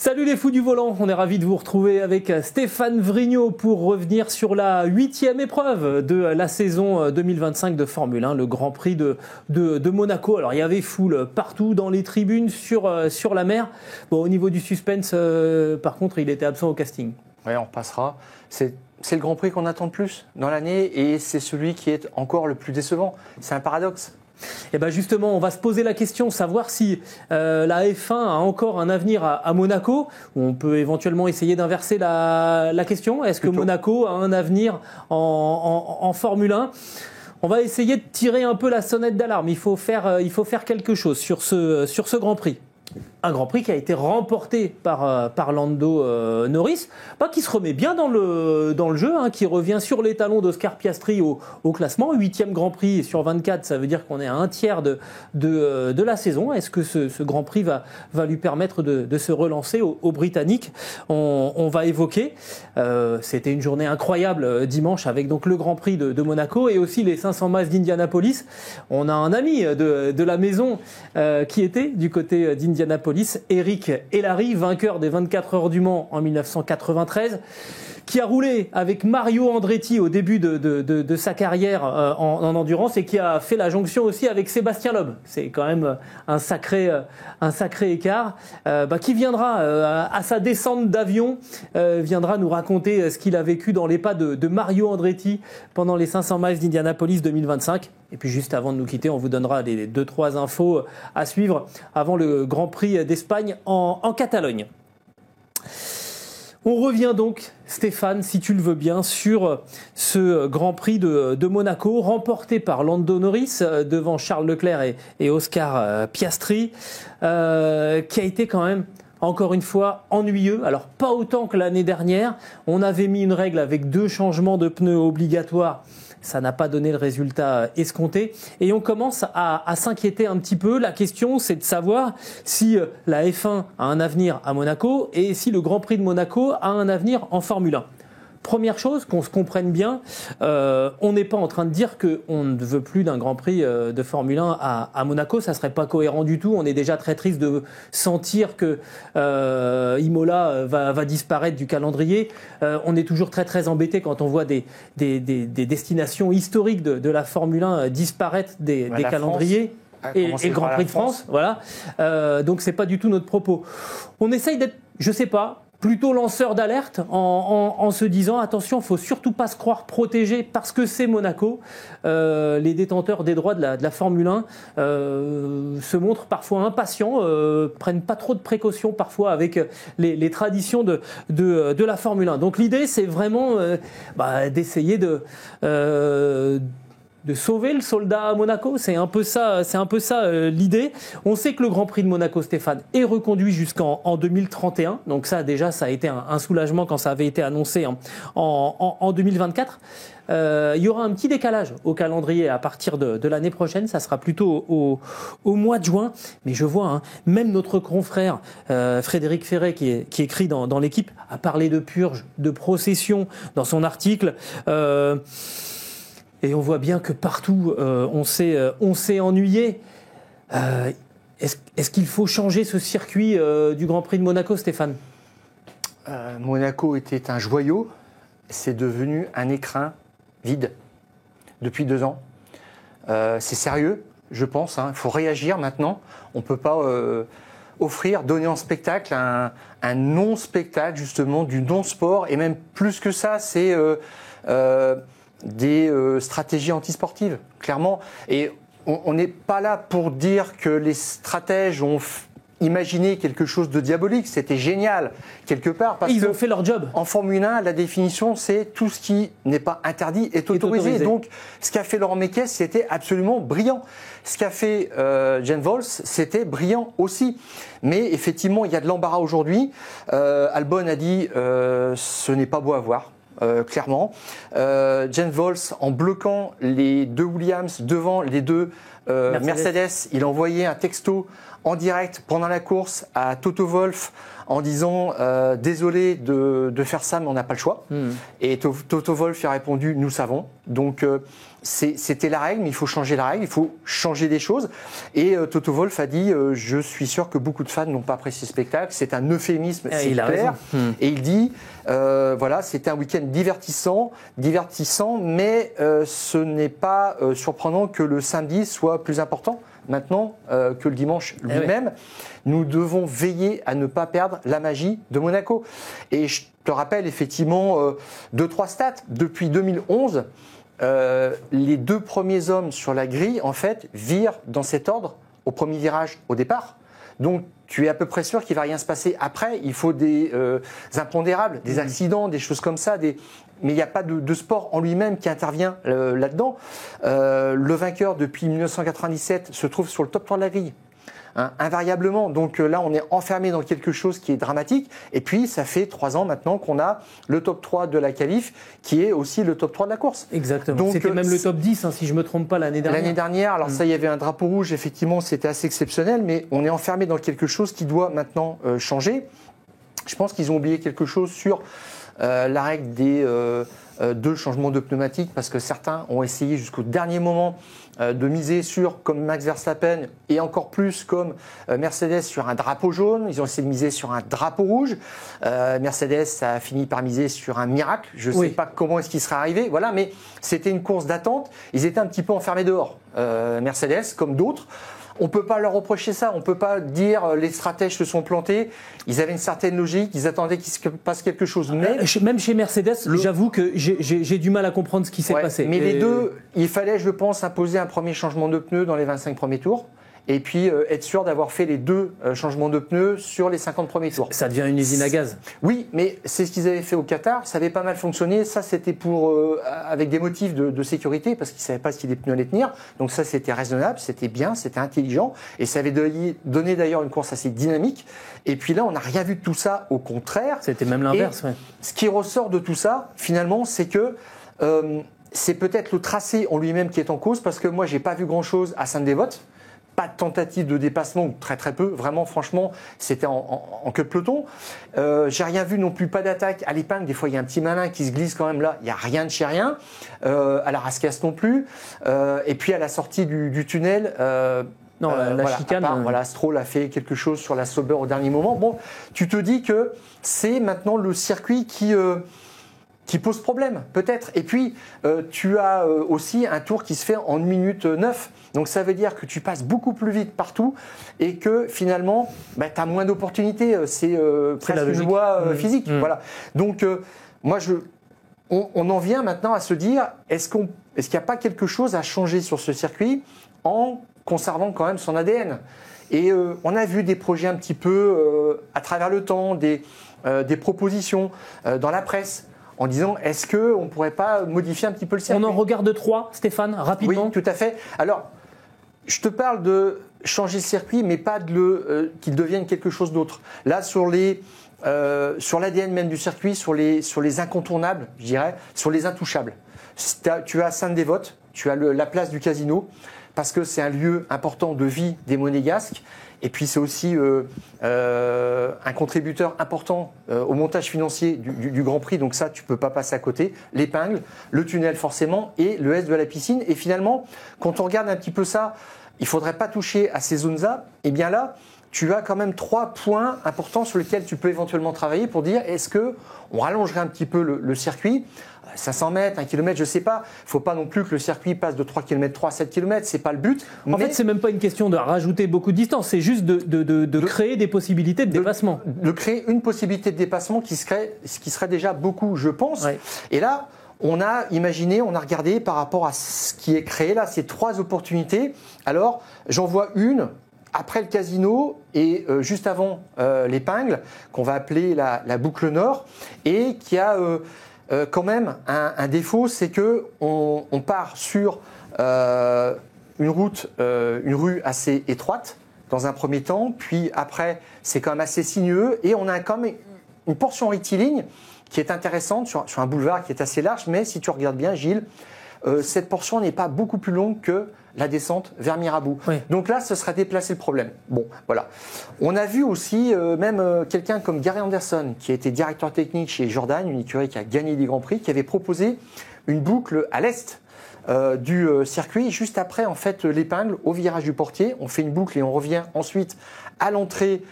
Salut les fous du volant, on est ravis de vous retrouver avec Stéphane Vrignot pour revenir sur la 8e épreuve de la saison 2025 de Formule 1, le Grand Prix de Monaco. Alors il y avait foule partout dans les tribunes, sur la mer. Bon, au niveau du suspense, par contre, il était absent au casting. Oui, on repassera. C'est le Grand Prix qu'on attend le plus dans l'année et c'est celui qui est encore le plus décevant. C'est un paradoxe. Et bien justement, on va se poser la question, savoir si la F1 a encore un avenir à Monaco. On peut éventuellement essayer d'inverser la question. Est-ce que Monaco a un avenir en Formule 1 ? On va essayer de tirer un peu la sonnette d'alarme. Il faut faire quelque chose sur ce Grand Prix. Un Grand Prix qui a été remporté par Lando Norris, qui se remet bien dans le jeu, qui revient sur les talons d'Oscar Piastri au classement. 8e Grand Prix sur 24, ça veut dire qu'on est à un tiers de la saison. Est-ce que ce Grand Prix va lui permettre de se relancer aux Britanniques ? On va évoquer. C'était une journée incroyable dimanche avec donc le Grand Prix de Monaco et aussi les 500 miles d'Indianapolis. On a un ami de la maison qui était du côté d'Indianapolis, Eric Hellary, vainqueur des 24 heures du Mans en 1993, qui a roulé avec Mario Andretti au début de sa carrière en endurance et qui a fait la jonction aussi avec Sébastien Loeb. C'est quand même un sacré écart. Qui viendra à sa descente d'avion, viendra nous raconter ce qu'il a vécu dans les pas de Mario Andretti pendant les 500 miles d'Indianapolis 2025. Et puis juste avant de nous quitter, on vous donnera les 2-3 infos à suivre avant le Grand Prix d'Espagne en Catalogne. On revient donc, Stéphane, si tu le veux bien, sur ce Grand Prix de Monaco, remporté par Lando Norris devant Charles Leclerc et Oscar Piastri, qui a été quand même, encore une fois, ennuyeux. Alors, pas autant que l'année dernière. On avait mis une règle avec 2 changements de pneus obligatoires. Ça n'a pas donné le résultat escompté. Et on commence à s'inquiéter un petit peu. La question, c'est de savoir si la F1 a un avenir à Monaco et si le Grand Prix de Monaco a un avenir en Formule 1. Première chose, qu'on se comprenne bien, on n'est pas en train de dire qu'on ne veut plus d'un Grand Prix de Formule 1 à Monaco. Ça serait pas cohérent du tout. On est déjà très triste de sentir que Imola va disparaître du calendrier. On est toujours très très embêté quand on voit des destinations historiques de la Formule 1 disparaître des calendriers. Et le Grand Prix de France, voilà. Donc c'est pas du tout notre propos. On essaye d'être, je sais pas, plutôt lanceur d'alerte en se disant attention, faut surtout pas se croire protégé parce que c'est Monaco. Les détenteurs des droits de la Formule 1 se montrent parfois impatients, prennent pas trop de précautions parfois avec les traditions de la Formule 1. Donc l'idée, c'est vraiment d'essayer de sauver le soldat à Monaco, c'est un peu ça l'idée. On sait que le Grand Prix de Monaco, Stéphane, est reconduit jusqu'en 2031. Donc ça, déjà, ça a été un soulagement quand ça avait été annoncé en 2024. Il y aura un petit décalage au calendrier à partir de l'année prochaine. Ça sera plutôt au mois de juin. Mais je vois, même notre confrère Frédéric Ferret, qui écrit dans l'équipe, a parlé de purge, de procession dans son article. Et on voit bien que partout, on s'est ennuyé. Est-ce qu'il faut changer ce circuit du Grand Prix de Monaco, Stéphane ? Monaco était un joyau. C'est devenu un écrin vide depuis 2 ans. C'est sérieux, je pense. Il faut réagir maintenant. On ne peut pas donner en spectacle un non-spectacle, justement, du non-sport. Et même plus que ça, c'est des stratégies antisportives, clairement. Et on n'est pas là pour dire que les stratèges ont imaginé quelque chose de diabolique. C'était génial, quelque part. Parce Ils ont fait leur job. En Formule 1, la définition, c'est tout ce qui n'est pas interdit est autorisé. Donc, ce qu'a fait Laurent Mekies, c'était absolument brillant. Ce qu'a fait Jen Vols, c'était brillant aussi. Mais effectivement, il y a de l'embarras aujourd'hui. Albon a dit ce n'est pas beau à voir. Clairement. Jen Vols, en bloquant les 2 Williams devant les 2 Mercedes, il a envoyé un texto en direct pendant la course à Toto Wolff en disant désolé de faire ça, mais on n'a pas le choix. Et Toto Wolff a répondu nous savons. Donc c'était la règle, mais il faut changer la règle, il faut changer des choses. Et Toto Wolff a dit, je suis sûr que beaucoup de fans n'ont pas apprécié ce spectacle, c'est un euphémisme, c'est clair. Et il dit, voilà, c'était un week-end divertissant, mais ce n'est pas surprenant que le samedi soit plus important maintenant que le dimanche lui-même. Nous devons veiller à ne pas perdre la magie de Monaco. Et je te rappelle effectivement 2-3 stats. Depuis 2011, les 2 premiers hommes sur la grille, en fait, virent dans cet ordre au premier virage au départ. Donc, tu es à peu près sûr qu'il ne va rien se passer après. Il faut des impondérables, des accidents, des choses comme ça. Mais il n'y a pas de sport en lui-même qui intervient là-dedans. Le vainqueur depuis 1997 se trouve sur le top 3 de la grille. Invariablement. Donc là, on est enfermé dans quelque chose qui est dramatique. Et puis, ça fait 3 ans maintenant qu'on a le top 3 de la qualif, qui est aussi le top 3 de la course. Exactement. C'était même le top 10, si je ne me trompe pas, l'année dernière. L'année dernière, alors ça, il y avait un drapeau rouge, effectivement, c'était assez exceptionnel, mais on est enfermé dans quelque chose qui doit maintenant changer. Je pense qu'ils ont oublié quelque chose sur la règle des 2 changements de pneumatiques, parce que certains ont essayé jusqu'au dernier moment de miser sur, comme Max Verstappen, et encore plus comme Mercedes, sur un drapeau jaune. Ils ont essayé de miser sur un drapeau rouge. Mercedes a fini par miser sur un miracle. Je ne sais pas comment est-ce qu'il serait arrivé. Voilà, mais c'était une course d'attente. Ils étaient un petit peu enfermés dehors. Mercedes, comme d'autres. On ne peut pas leur reprocher ça, on ne peut pas dire les stratèges se sont plantés, ils avaient une certaine logique, ils attendaient qu'il se passe quelque chose. Mais même chez Mercedes, j'avoue que j'ai du mal à comprendre ce qui s'est passé. Mais les deux, il fallait, je pense, imposer un premier changement de pneus dans les 25 premiers tours. Et puis être sûr d'avoir fait les 2 changements de pneus sur les 50 premiers tours. Ça devient une usine à gaz. Oui, mais c'est ce qu'ils avaient fait au Qatar, ça avait pas mal fonctionné. Ça, c'était pour avec des motifs de sécurité, parce qu'ils ne savaient pas si les pneus allaient tenir. Donc ça, c'était raisonnable, c'était bien, c'était intelligent. Et ça avait donné d'ailleurs une course assez dynamique. Et puis là, on n'a rien vu de tout ça, au contraire. C'était même l'inverse. Ce qui ressort de tout ça, finalement, c'est que c'est peut-être le tracé en lui-même qui est en cause, parce que moi, j'ai pas vu grand-chose à Sainte-Dévote. Pas de tentative de dépassement, ou très très peu. Vraiment, franchement, c'était en queue de peloton. J'ai rien vu non plus, pas d'attaque à l'épingle. Des fois, il y a un petit malin qui se glisse quand même là. Il n'y a rien de chez rien. À la Rascasse non plus. Et puis à la sortie du tunnel. La chicane. Voilà, Stroll a fait quelque chose sur la Sauber au dernier moment. Bon, tu te dis que c'est maintenant le circuit qui pose problème, peut-être. Et puis, tu as aussi un tour qui se fait en 1 minute 9. Donc, ça veut dire que tu passes beaucoup plus vite partout et que finalement, tu as moins d'opportunités. C'est presque une loi physique. Voilà. Donc, moi, on en vient maintenant à se dire, est-ce qu'il n'y a pas quelque chose à changer sur ce circuit en conservant quand même son ADN? Et on a vu des projets un petit peu à travers le temps, des propositions dans la presse, en disant, est-ce qu'on ne pourrait pas modifier un petit peu le circuit? On en regarde 3, Stéphane, rapidement. Oui, tout à fait. Alors, je te parle de changer le circuit, mais pas qu'il devienne quelque chose d'autre. Là, sur l'ADN même du circuit, sur les incontournables, je dirais, sur les intouchables. Tu as Sainte-Dévote, tu as la place du Casino, parce que c'est un lieu important de vie des Monégasques. Et puis c'est aussi un contributeur important au montage financier du Grand Prix, donc ça tu ne peux pas passer à côté. L'épingle, le tunnel forcément et le S de la piscine. Et finalement, quand on regarde un petit peu ça, il ne faudrait pas toucher à ces zones-là. Et bien là, tu as quand même 3 points importants sur lesquels tu peux éventuellement travailler pour dire est-ce qu'on rallongerait un petit peu le circuit, 500 mètres, 1 km, je ne sais pas. Il ne faut pas non plus que le circuit passe de 3 km 3 à 7 km, ce n'est pas le but. En fait, ce n'est même pas une question de rajouter beaucoup de distance, c'est juste de créer des possibilités de dépassement. De créer une possibilité de dépassement qui serait déjà beaucoup, je pense. Ouais. Et là, on a imaginé, on a regardé par rapport à ce qui est créé là, ces 3 opportunités. Alors, j'en vois une après le Casino et juste avant l'épingle, qu'on va appeler la boucle nord, et qui a quand même un défaut, c'est qu'on part sur une rue assez étroite dans un premier temps, puis après c'est quand même assez sinueux, et on a quand même une portion rectiligne qui est intéressante sur un boulevard qui est assez large, mais si tu regardes bien, Gilles, cette portion n'est pas beaucoup plus longue que la descente vers Mirabeau. Oui. Donc là, ce serait déplacer le problème. Bon, voilà. On a vu aussi même quelqu'un comme Gary Anderson, qui a été directeur technique chez Jordan, une écurie qui a gagné des Grands Prix, qui avait proposé une boucle à l'est du circuit, juste après en fait l'épingle au virage du Portier. On fait une boucle et on revient ensuite à l'entrée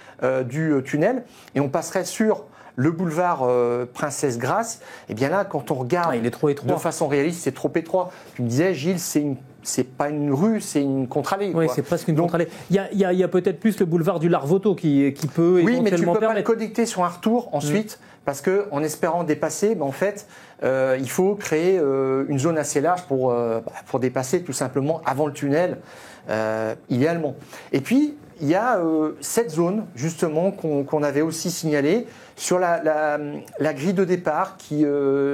du tunnel et on passerait sur le boulevard Princesse Grace. Et bien là, quand on regarde il est trop étroit. de façon réaliste, c'est trop étroit. Tu me disais, Gilles, c'est pas une rue, c'est une contre-allée. Oui, c'est presque une contre-allée. Il y a peut-être plus le boulevard du Larvoto qui peut éventuellement permettre... Oui, mais tu peux pas le connecter sur un retour ensuite, parce que en espérant dépasser, en fait, il faut créer une zone assez large pour dépasser tout simplement avant le tunnel, idéalement. Et puis, il y a cette zone, justement, qu'on avait aussi signalée sur la grille de départ,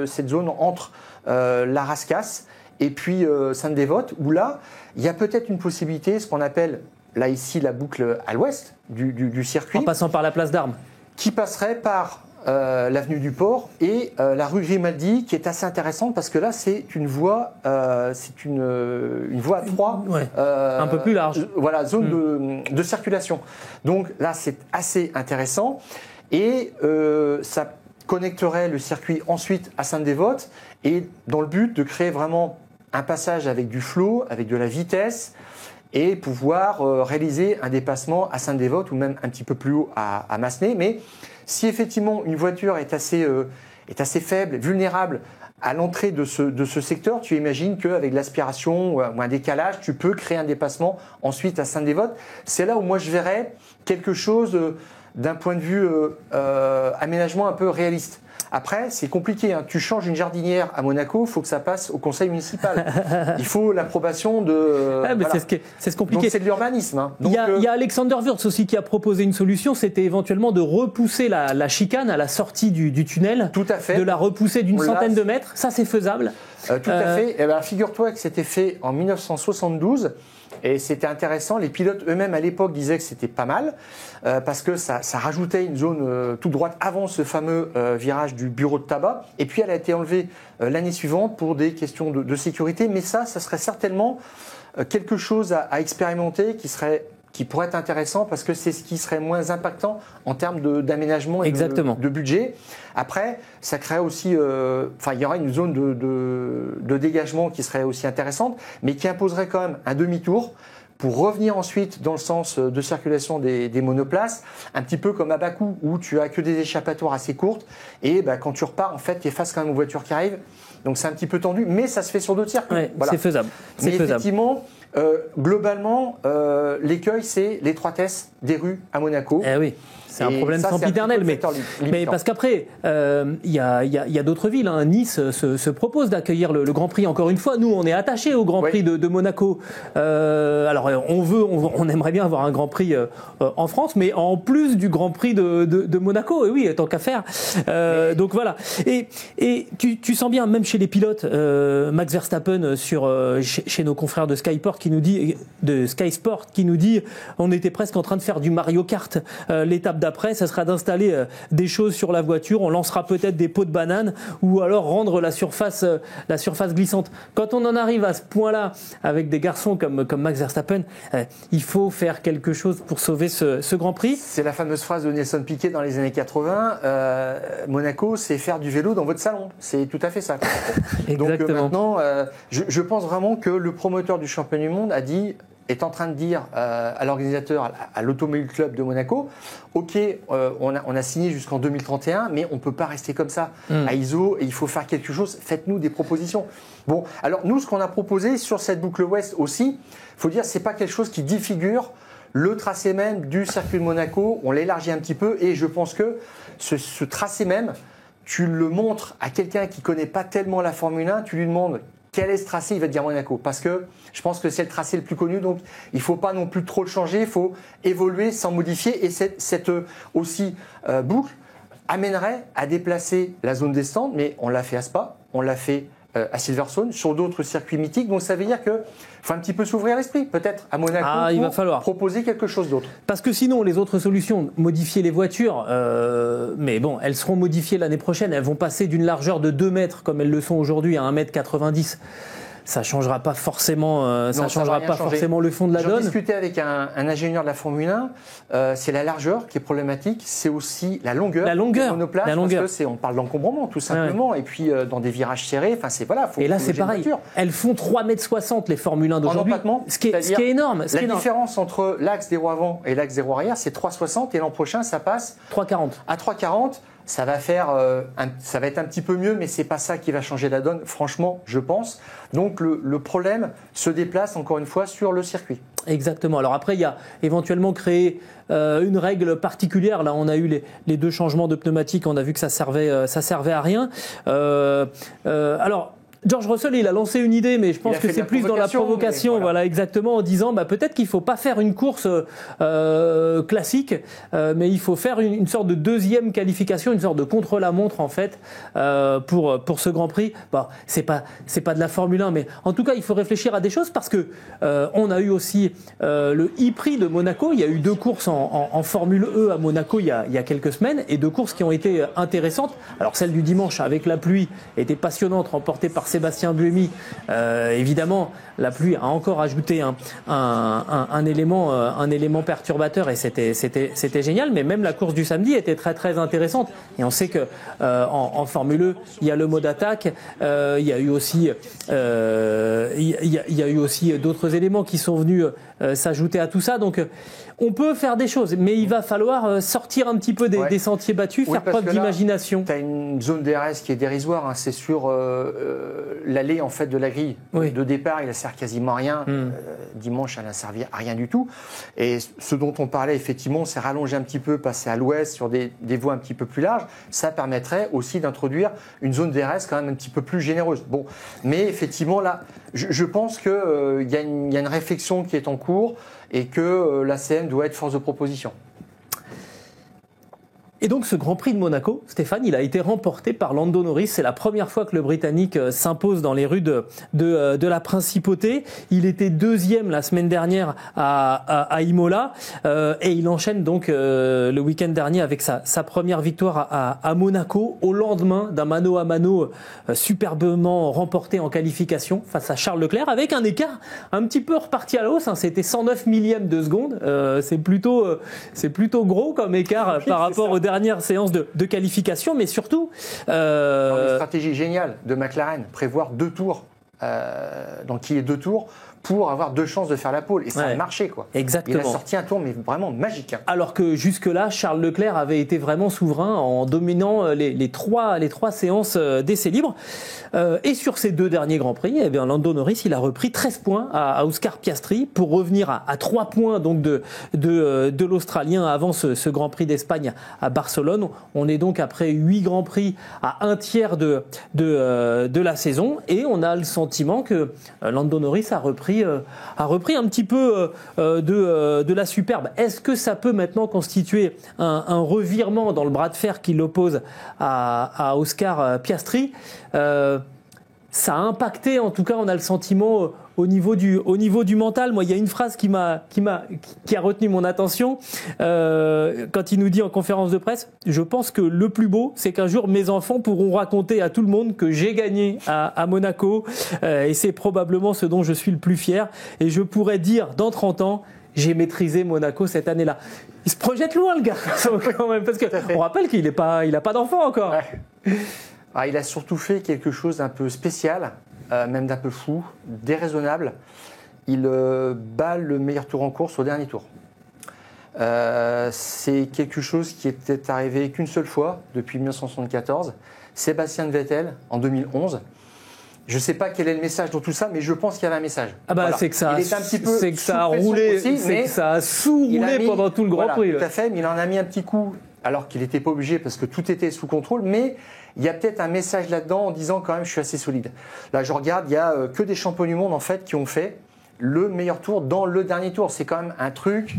cette zone entre la Rascasse et puis Sainte-Dévote, où là, il y a peut-être une possibilité, ce qu'on appelle, là ici, la boucle à l'ouest du circuit. En passant par la place d'Armes. Qui passerait par l'avenue du Port et la rue Grimaldi, qui est assez intéressante parce que là, c'est une voie à 3. Ouais, un peu plus large. Voilà, zone de circulation. Donc là, c'est assez intéressant. Et ça connecterait le circuit ensuite à Sainte-Dévote et dans le but de créer vraiment un passage avec du flow, avec de la vitesse et pouvoir réaliser un dépassement à Sainte-Dévote ou même un petit peu plus haut à Massenet. Mais si effectivement une voiture est assez faible, vulnérable à l'entrée de ce secteur, tu imagines qu'avec l'aspiration ou un décalage, tu peux créer un dépassement ensuite à Sainte-Dévote. C'est là où moi je verrais quelque chose d'un point de vue aménagement un peu réaliste. Après, c'est compliqué. Hein. Tu changes une jardinière à Monaco, il faut que ça passe au conseil municipal. Il faut l'approbation de... mais voilà. C'est ce compliqué. Donc c'est de l'urbanisme. Hein. Il y a Alexander Wurz aussi qui a proposé une solution, c'était éventuellement de repousser la chicane à la sortie du tunnel. Tout à fait. De la repousser d'une centaine de mètres. Ça, c'est faisable. Tout à fait. Eh ben, figure-toi que c'était fait en 1972. Et c'était intéressant. Les pilotes eux-mêmes à l'époque disaient que c'était pas mal parce que ça rajoutait une zone toute droite avant ce fameux virage du bureau de tabac. Et puis elle a été enlevée l'année suivante pour des questions de sécurité. Mais ça serait certainement quelque chose à expérimenter qui pourrait être intéressant parce que c'est ce qui serait moins impactant en termes d'aménagement et de budget. Après, ça crée aussi, il y aurait une zone de dégagement qui serait aussi intéressante, mais qui imposerait quand même un demi-tour pour revenir ensuite dans le sens de circulation des monoplaces, un petit peu comme à Bakou où tu as que des échappatoires assez courtes et quand tu repars, en fait, tu es face quand même aux voitures qui arrivent. Donc c'est un petit peu tendu, mais ça se fait sur d'autres circuits. Ouais, voilà. C'est faisable. Mais effectivement, globalement, l'écueil, c'est l'étroitesse des rues à Monaco. Eh oui. C'est un problème sempiternel, mais parce qu'après, il y a d'autres villes. Hein. Nice se propose d'accueillir le Grand Prix. Encore une fois, nous, on est attachés au Grand Prix de Monaco. Alors, on aimerait bien avoir un Grand Prix en France, mais en plus du Grand Prix de Monaco. Et oui, tant qu'à faire. Donc voilà. Et tu sens bien, même chez les pilotes, Max Verstappen chez nos confrères de Sky Sport qui nous dit, on était presque en train de faire du Mario Kart. L'étape d'après, ça sera d'installer des choses sur la voiture. On lancera peut-être des pots de banane ou alors rendre la surface glissante. Quand on en arrive à ce point-là avec des garçons comme Max Verstappen, il faut faire quelque chose pour sauver ce Grand Prix. C'est la fameuse phrase de Nelson Piquet dans les années 80. Monaco, c'est faire du vélo dans votre salon. C'est tout à fait ça. Donc maintenant, je pense vraiment que le promoteur du championnat du monde est en train de dire à l'organisateur, à l'Automobile Club de Monaco, ok, on a signé jusqu'en 2031, mais on ne peut pas rester comme ça à ISO et il faut faire quelque chose, faites-nous des propositions. Bon, alors nous, ce qu'on a proposé sur cette boucle ouest aussi, il faut dire, c'est pas quelque chose qui défigure le tracé même du circuit de Monaco, on l'élargit un petit peu et je pense que ce tracé même, tu le montres à quelqu'un qui ne connaît pas tellement la Formule 1, tu lui demandes quel est ce tracé, il va te dire Monaco. Parce que je pense que c'est le tracé le plus connu, donc il ne faut pas non plus trop le changer, il faut évoluer sans modifier. Et cette aussi boucle amènerait à déplacer la zone des stands, mais on l'a fait à Spa, on l'a fait à Silverstone, sur d'autres circuits mythiques. Donc ça veut dire qu'il faut un petit peu s'ouvrir l'esprit, peut-être à Monaco, il va falloir proposer quelque chose d'autre. Parce que sinon, les autres solutions, modifier les voitures, mais bon, elles seront modifiées l'année prochaine. Elles vont passer d'une largeur de 2 mètres, comme elles le sont aujourd'hui, à 1,90 m. ça changera pas forcément, forcément le fond de la donne. J'en discutais avec un ingénieur de la Formule 1. C'est la largeur qui est problématique. C'est aussi la longueur. Des monoplaces, parce que on parle d'encombrement tout simplement. Ouais. Et puis dans des virages serrés. Enfin, c'est voilà. Et là, c'est pareil. Elles font 3,60 m les Formule 1 d'aujourd'hui. Ce qui est énorme. La différence entre l'axe des roues avant et l'axe des roues arrière, c'est 3,60 et l'an prochain, ça passe 3,40. À 3,40. Ça va être un petit peu mieux, mais c'est pas ça qui va changer la donne, franchement, je pense. Donc le problème se déplace encore une fois sur le circuit. Exactement. Alors après, il y a éventuellement créé une règle particulière. Là, on a eu les 2 changements de pneumatiques. On a vu que ça servait à rien. Alors. George Russell, il a lancé une idée, mais je pense que c'est plus dans la provocation, voilà, exactement, en disant peut-être qu'il ne faut pas faire une course classique, mais il faut faire une sorte de deuxième qualification, une sorte de contre-la-montre en fait, pour ce Grand Prix. Bon, c'est pas de la Formule 1, mais en tout cas, il faut réfléchir à des choses parce que on a eu aussi le e-Prix de Monaco. Il y a eu 2 courses en Formule E à Monaco il y a quelques semaines et 2 courses qui ont été intéressantes. Alors celle du dimanche avec la pluie était passionnante, remportée par Sébastien Buemi. Évidemment, la pluie a encore ajouté un élément perturbateur et c'était génial. Mais même la course du samedi était très très intéressante. Et on sait que en Formule E, il y a le mode attaque. Il y a eu aussi d'autres éléments qui sont venus s'ajouter à tout ça. Donc on peut faire des choses, mais il va falloir sortir un petit peu des sentiers battus, faire preuve d'imagination. Tu as une zone DRS qui est dérisoire, hein, c'est sur l'allée en fait de la grille de départ, il ne sert quasiment à rien. Dimanche, elle n'a servi à rien du tout. Et ce dont on parlait, effectivement, c'est rallonger un petit peu, passer à l'ouest sur des voies un petit peu plus larges. Ça permettrait aussi d'introduire une zone DRS quand même un petit peu plus généreuse. Bon, mais effectivement, là, je pense qu'il y a une réflexion qui est en cours et que l'ACM doit être force de proposition. Et donc ce Grand Prix de Monaco, Stéphane, il a été remporté par Lando Norris. C'est la première fois que le Britannique s'impose dans les rues de la Principauté. Il était 2e la semaine dernière à Imola et il enchaîne donc le week-end dernier avec sa première victoire à Monaco au lendemain d'un mano à mano superbement remporté en qualification face à Charles Leclerc avec un écart un petit peu reparti à la hausse. C'était 109 millièmes de seconde. C'est plutôt gros comme écart par rapport aux dernière séance de qualification, mais surtout... Une stratégie géniale de McLaren, prévoir 2 tours, donc qu'il y ait 2 tours, pour avoir 2 chances de faire la pole. Et ça a marché, quoi. Exactement. Il a sorti un tour, mais vraiment magique. Hein. Alors que jusque-là, Charles Leclerc avait été vraiment souverain en dominant les trois séances d'essais libres. Et sur ces 2 derniers Grands Prix, eh bien, Lando Norris, il a repris 13 points à Oscar Piastri pour revenir à 3 points donc de l'Australien avant ce Grand Prix d'Espagne à Barcelone. On est donc après 8 Grands Prix à un tiers de la saison et on a le sentiment que Lando Norris a repris un petit peu de la superbe. Est-ce que ça peut maintenant constituer un revirement dans le bras de fer qui l'oppose à Oscar Piastri? Ça a impacté, en tout cas, on a le sentiment au niveau du mental. Moi, il y a une phrase qui a retenu mon attention quand il nous dit en conférence de presse: je pense que le plus beau, c'est qu'un jour mes enfants pourront raconter à tout le monde que j'ai gagné à Monaco et c'est probablement ce dont je suis le plus fier. Et je pourrais dire dans 30 ans, j'ai maîtrisé Monaco cette année-là. Il se projette loin, le gars, quand même, parce qu'on rappelle qu'il n'a pas d'enfant encore. Ouais. Il a surtout fait quelque chose d'un peu spécial, même d'un peu fou, déraisonnable. Il bat le meilleur tour en course au dernier tour. C'est quelque chose qui était arrivé qu'une seule fois depuis 1974. Sébastien Vettel en 2011. Je ne sais pas quel est le message dans tout ça, mais je pense qu'il y avait un message. Voilà. C'est que ça a roulé, c'est que ça a sous-roulé pendant tout le Grand Prix. Tout à fait, mais il en a mis un petit coup, alors qu'il n'était pas obligé parce que tout était sous contrôle, mais il y a peut-être un message là-dedans en disant quand même je suis assez solide. Là je regarde, il n'y a que des champions du monde en fait qui ont fait le meilleur tour dans le dernier tour. C'est quand même un truc,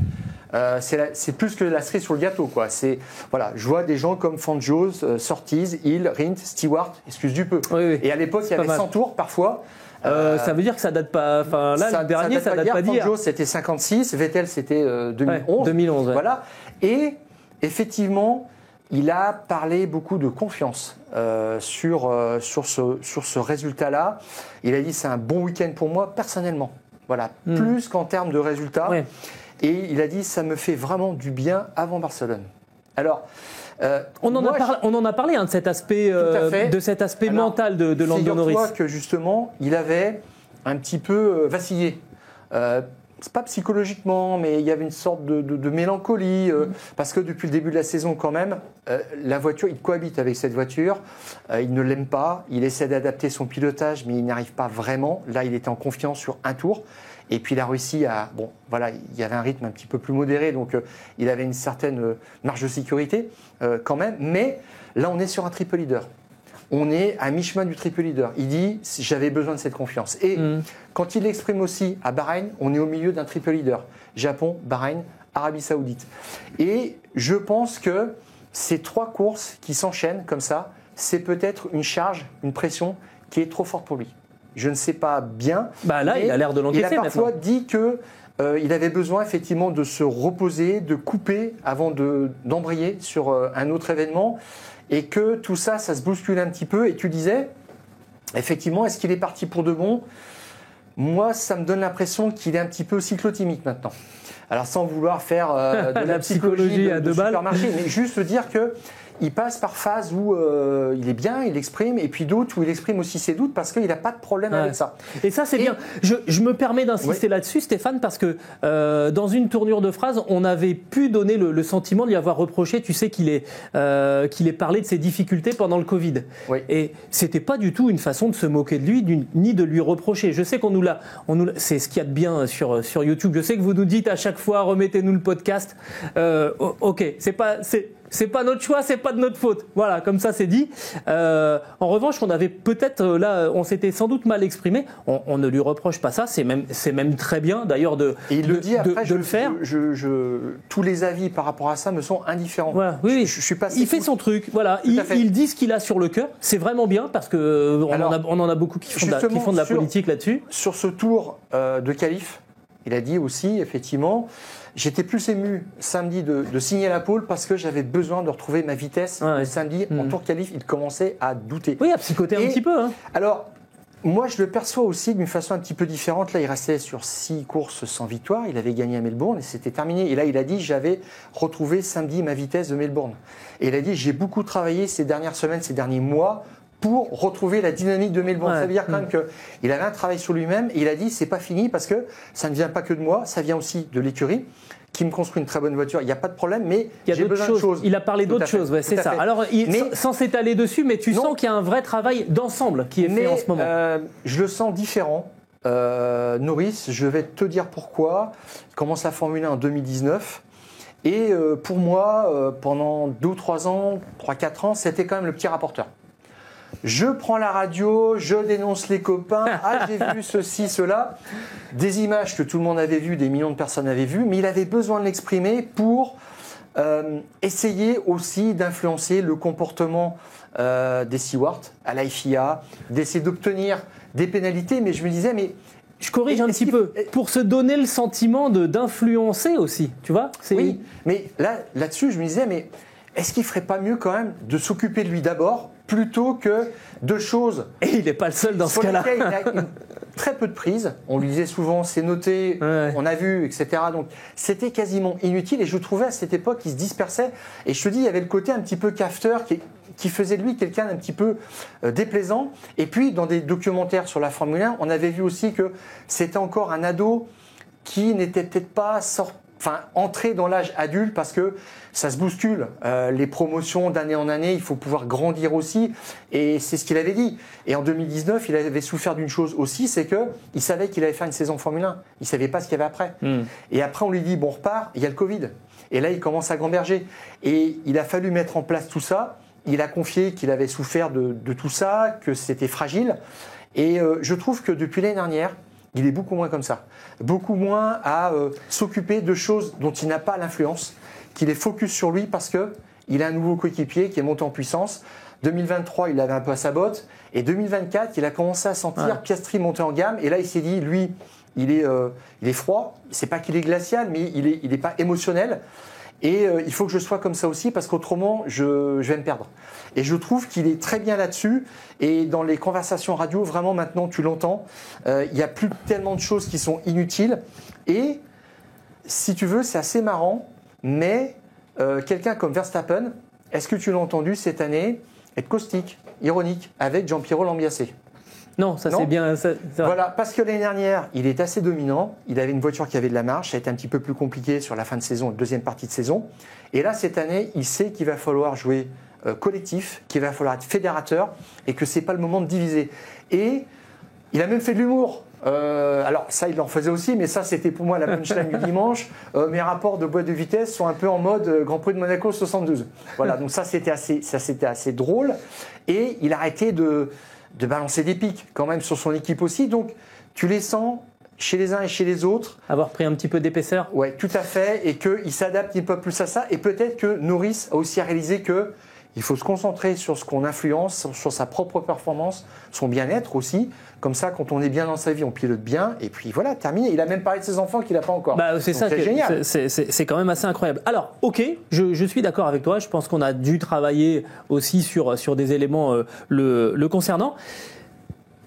c'est plus que la cerise sur le gâteau, quoi. Voilà, je vois des gens comme Fangio, Surtees, Hill, Rindt, Stewart, excuse du peu. Oui. Et à l'époque il y avait 100 tours parfois. Ça veut dire que ça date pas. Enfin là, le dernier, ça date pas d'hier. Fangio c'était 56, Vettel c'était 2011. Ouais, 2011. Ouais. Voilà. Et effectivement, il a parlé beaucoup de confiance sur ce résultat-là. Il a dit c'est un bon week-end pour moi personnellement. Voilà, plus qu'en termes de résultats. Ouais. Et il a dit ça me fait vraiment du bien avant Barcelone. Alors, on en a parlé de cet aspect, mental de Lando Norris. Figure-toi que justement, il avait un petit peu vacillé. C'est pas psychologiquement, mais il y avait une sorte de mélancolie, parce que depuis le début de la saison quand même, la voiture, il cohabite avec cette voiture, il ne l'aime pas, il essaie d'adapter son pilotage, mais il n'arrive pas vraiment. Là, il était en confiance sur un tour, et puis il a réussi à... Bon, voilà, il y avait un rythme un petit peu plus modéré, donc il avait une certaine marge de sécurité quand même, mais là, on est sur un triple leader. On est à mi-chemin du triple leader. Il dit « j'avais besoin de cette confiance ». Et quand il l'exprime aussi à Bahreïn, on est au milieu d'un triple leader. Japon, Bahreïn, Arabie Saoudite. Et je pense que ces 3 courses qui s'enchaînent comme ça, c'est peut-être une charge, une pression qui est trop forte pour lui. Je ne sais pas bien. Là, il a l'air de l'encaisser maintenant. Il a parfois dit qu'il avait besoin effectivement de se reposer, de couper avant d'embrayer sur un autre événement. Et que tout ça, ça se bouscule un petit peu. Et tu disais, effectivement, est-ce qu'il est parti pour de bon ? Moi, ça me donne l'impression qu'il est un petit peu cyclotimique maintenant. Alors, sans vouloir faire de la psychologie à 2 balles, supermarché, mais juste dire que il passe par phase où il est bien, il exprime, et puis d'autres où il exprime aussi ses doutes parce qu'il n'a pas de problème avec ça. Et ça, c'est bien. Je me permets d'insister là-dessus, Stéphane, parce que dans une tournure de phrase, on avait pu donner le sentiment de lui avoir reproché, tu sais, qu'il ait parlé de ses difficultés pendant le Covid. Oui. Et c'était pas du tout une façon de se moquer de lui, ni de lui reprocher. Je sais qu'on nous l'a, c'est ce qu'il y a de bien sur YouTube. Je sais que vous nous dites à chaque fois, remettez-nous le podcast. Ok, c'est pas notre choix, c'est pas de notre faute. Voilà, comme ça c'est dit. En revanche, on avait peut-être là, on s'était sans doute mal exprimé. On ne lui reproche pas ça. C'est même très bien d'ailleurs de le faire. Tous les avis par rapport à ça me sont indifférents. Voilà, oui, je suis pas. Il fait son truc. Voilà, il dit ce qu'il a sur le cœur. C'est vraiment bien parce que on en a beaucoup qui font de la politique là-dessus. Sur ce tour de qualif, il a dit aussi effectivement. J'étais plus ému samedi de signer la pole parce que j'avais besoin de retrouver ma vitesse. Ouais. Samedi, en tour qualif, il commençait à douter. Oui, à psychoter un petit peu. Hein. Alors, moi, je le perçois aussi d'une façon un petit peu différente. Là, il restait sur 6 courses sans victoire. Il avait gagné à Melbourne et c'était terminé. Et là, il a dit, j'avais retrouvé samedi ma vitesse de Melbourne. Et il a dit, j'ai beaucoup travaillé ces dernières semaines, ces derniers mois pour retrouver la dynamique de Melbourne. Ouais. Ça veut dire quand même qu'il avait un travail sur lui-même et il a dit c'est pas fini parce que ça ne vient pas que de moi, ça vient aussi de l'écurie qui me construit une très bonne voiture. Il n'y a pas de problème, mais j'ai besoin de choses. Il a parlé d'autres choses, ouais, c'est ça. Alors, sans s'étaler dessus, mais tu sens qu'il y a un vrai travail d'ensemble qui est fait en ce moment. Je le sens différent. Norris, je vais te dire pourquoi. Il commence la Formule 1 en 2019. Et pour moi, pendant 2 ou 3 ans, 3-4 ans, c'était quand même le petit rapporteur. Je prends la radio, je dénonce les copains, j'ai vu ceci, cela, des images que tout le monde avait vues, des millions de personnes avaient vues, mais il avait besoin de l'exprimer pour essayer aussi d'influencer le comportement des stewards à la FIA, d'essayer d'obtenir des pénalités, mais je me disais, mais... Je corrige un petit peu, pour se donner le sentiment d'influencer aussi, tu vois ? Oui, mais là-dessus, je me disais, mais est-ce qu'il ne ferait pas mieux quand même de s'occuper de lui d'abord plutôt que de choses. Et il n'est pas le seul dans ce cas-là. Il a très peu de prise. On lui disait souvent c'est noté, on a vu, etc. Donc c'était quasiment inutile et je trouvais à cette époque qu'il se dispersait. Et je te dis, il y avait le côté un petit peu cafeteur qui faisait de lui quelqu'un d'un petit peu déplaisant. Et puis dans des documentaires sur la Formule 1, on avait vu aussi que c'était encore un ado qui n'était peut-être pas entré dans l'âge adulte parce que ça se bouscule. Les promotions d'année en année, il faut pouvoir grandir aussi. Et c'est ce qu'il avait dit. Et en 2019, il avait souffert d'une chose aussi, c'est qu'il savait qu'il allait faire une saison Formule 1. Il ne savait pas ce qu'il y avait après. Et après, on lui dit, bon, on repart, il y a le Covid. Et là, il commence à gamberger. Et il a fallu mettre en place tout ça. Il a confié qu'il avait souffert de tout ça, que c'était fragile. Et je trouve que depuis l'année dernière, il est beaucoup moins comme ça. Beaucoup moins à s'occuper de choses dont il n'a pas l'influence, qu'il est focus sur lui parce qu'il a un nouveau coéquipier qui est monté en puissance. 2023, il avait un peu à sa botte. Et 2024, il a commencé à sentir Piastri monter en gamme. Et là, il s'est dit, lui, il est froid. C'est pas qu'il est glacial, mais il est pas émotionnel. Et il faut que je sois comme ça aussi parce qu'autrement, je vais me perdre. Et je trouve qu'il est très bien là-dessus. Et dans les conversations radio, vraiment maintenant, tu l'entends. Il n'y a plus tellement de choses qui sont inutiles. Et si tu veux, c'est assez marrant. Mais quelqu'un comme Verstappen, est-ce que tu l'as entendu cette année être caustique, ironique, avec Giampiero Lambiase? Non, ça c'est bien. Voilà, parce que l'année dernière, il est assez dominant. Il avait une voiture qui avait de la marge. Ça a été un petit peu plus compliqué sur la fin de saison, la deuxième partie de saison. Et là, cette année, il sait qu'il va falloir jouer collectif, qu'il va falloir être fédérateur et que c'est pas le moment de diviser. Et il a même fait de l'humour. Alors ça, il en faisait aussi, mais ça, c'était pour moi la punchline du dimanche. Mes rapports de boîte de vitesse sont un peu en mode Grand Prix de Monaco 72. Voilà, donc ça, c'était assez drôle. Et il a arrêté de balancer des pics quand même sur son équipe aussi. Donc, tu les sens chez les uns et chez les autres. Avoir pris un petit peu d'épaisseur. Oui, tout à fait. Et qu'il s'adapte un peu plus à ça. Et peut-être que Norris a aussi réalisé qu'il faut se concentrer sur ce qu'on influence, sur sa propre performance, son bien-être aussi. Comme ça, quand on est bien dans sa vie, on pilote bien. Et puis voilà, terminé. Il a même parlé de ses enfants qu'il n'a pas encore. C'est ça, c'est génial. C'est quand même assez incroyable. Alors, ok, je suis d'accord avec toi. Je pense qu'on a dû travailler aussi sur des éléments le concernant.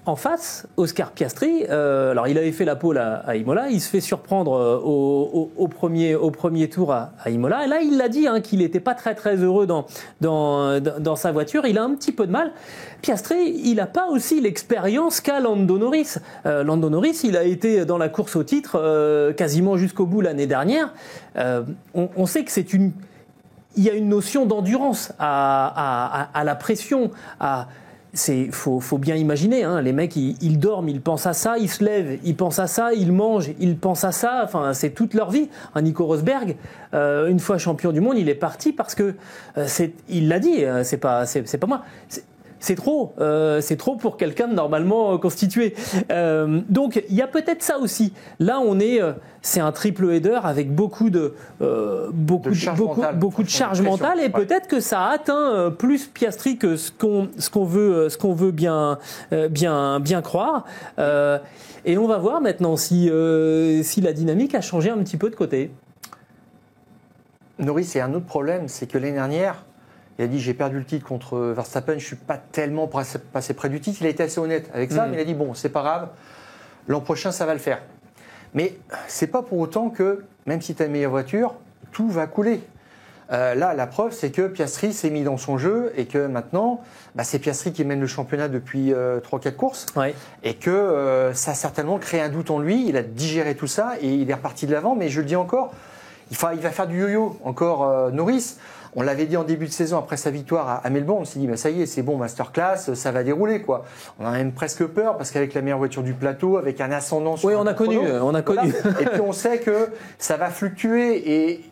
En face, Oscar Piastri, alors il avait fait la pole à Imola, il se fait surprendre au premier tour à Imola. Et là, il l'a dit qu'il n'était pas très très heureux dans sa voiture. Il a un petit peu de mal. Piastri, il n'a pas aussi l'expérience qu'a Lando Norris. Lando Norris, il a été dans la course au titre quasiment jusqu'au bout l'année dernière. On sait que il y a une notion d'endurance à la pression, faut bien imaginer, les mecs ils dorment, ils pensent à ça, ils se lèvent, ils pensent à ça, ils mangent, ils pensent à ça, enfin c'est toute leur vie. Nico Rosberg, une fois champion du monde, il est parti parce que il l'a dit, c'est pas moi. C'est trop pour quelqu'un de normalement constitué. Donc il y a peut-être ça aussi. Là c'est un triple header avec beaucoup de charge mentale et peut-être que ça atteint plus Piastri que ce qu'on veut bien croire. Et on va voir maintenant si la dynamique a changé un petit peu de côté. Norris, c'est un autre problème, c'est que l'année dernière, il a dit j'ai perdu le titre contre Verstappen, je ne suis pas tellement passé près du titre. Il a été assez honnête avec ça, mais il a dit bon, c'est pas grave, l'an prochain ça va le faire. Mais c'est pas pour autant que, même si tu as une meilleure voiture, tout va couler. Là, la preuve, c'est que Piastri s'est mis dans son jeu et que maintenant, c'est Piastri qui mène le championnat depuis 3-4 courses. Ouais. Et que ça a certainement créé un doute en lui. Il a digéré tout ça et il est reparti de l'avant. Mais je le dis encore, il va faire du yo-yo encore Norris. On l'avait dit en début de saison après sa victoire à Melbourne, on s'est dit ça y est, c'est bon, masterclass, ça va dérouler quoi. On a même presque peur parce qu'avec la meilleure voiture du plateau, avec un ascendant sur on a connu. Voilà. Et puis on sait que ça va fluctuer et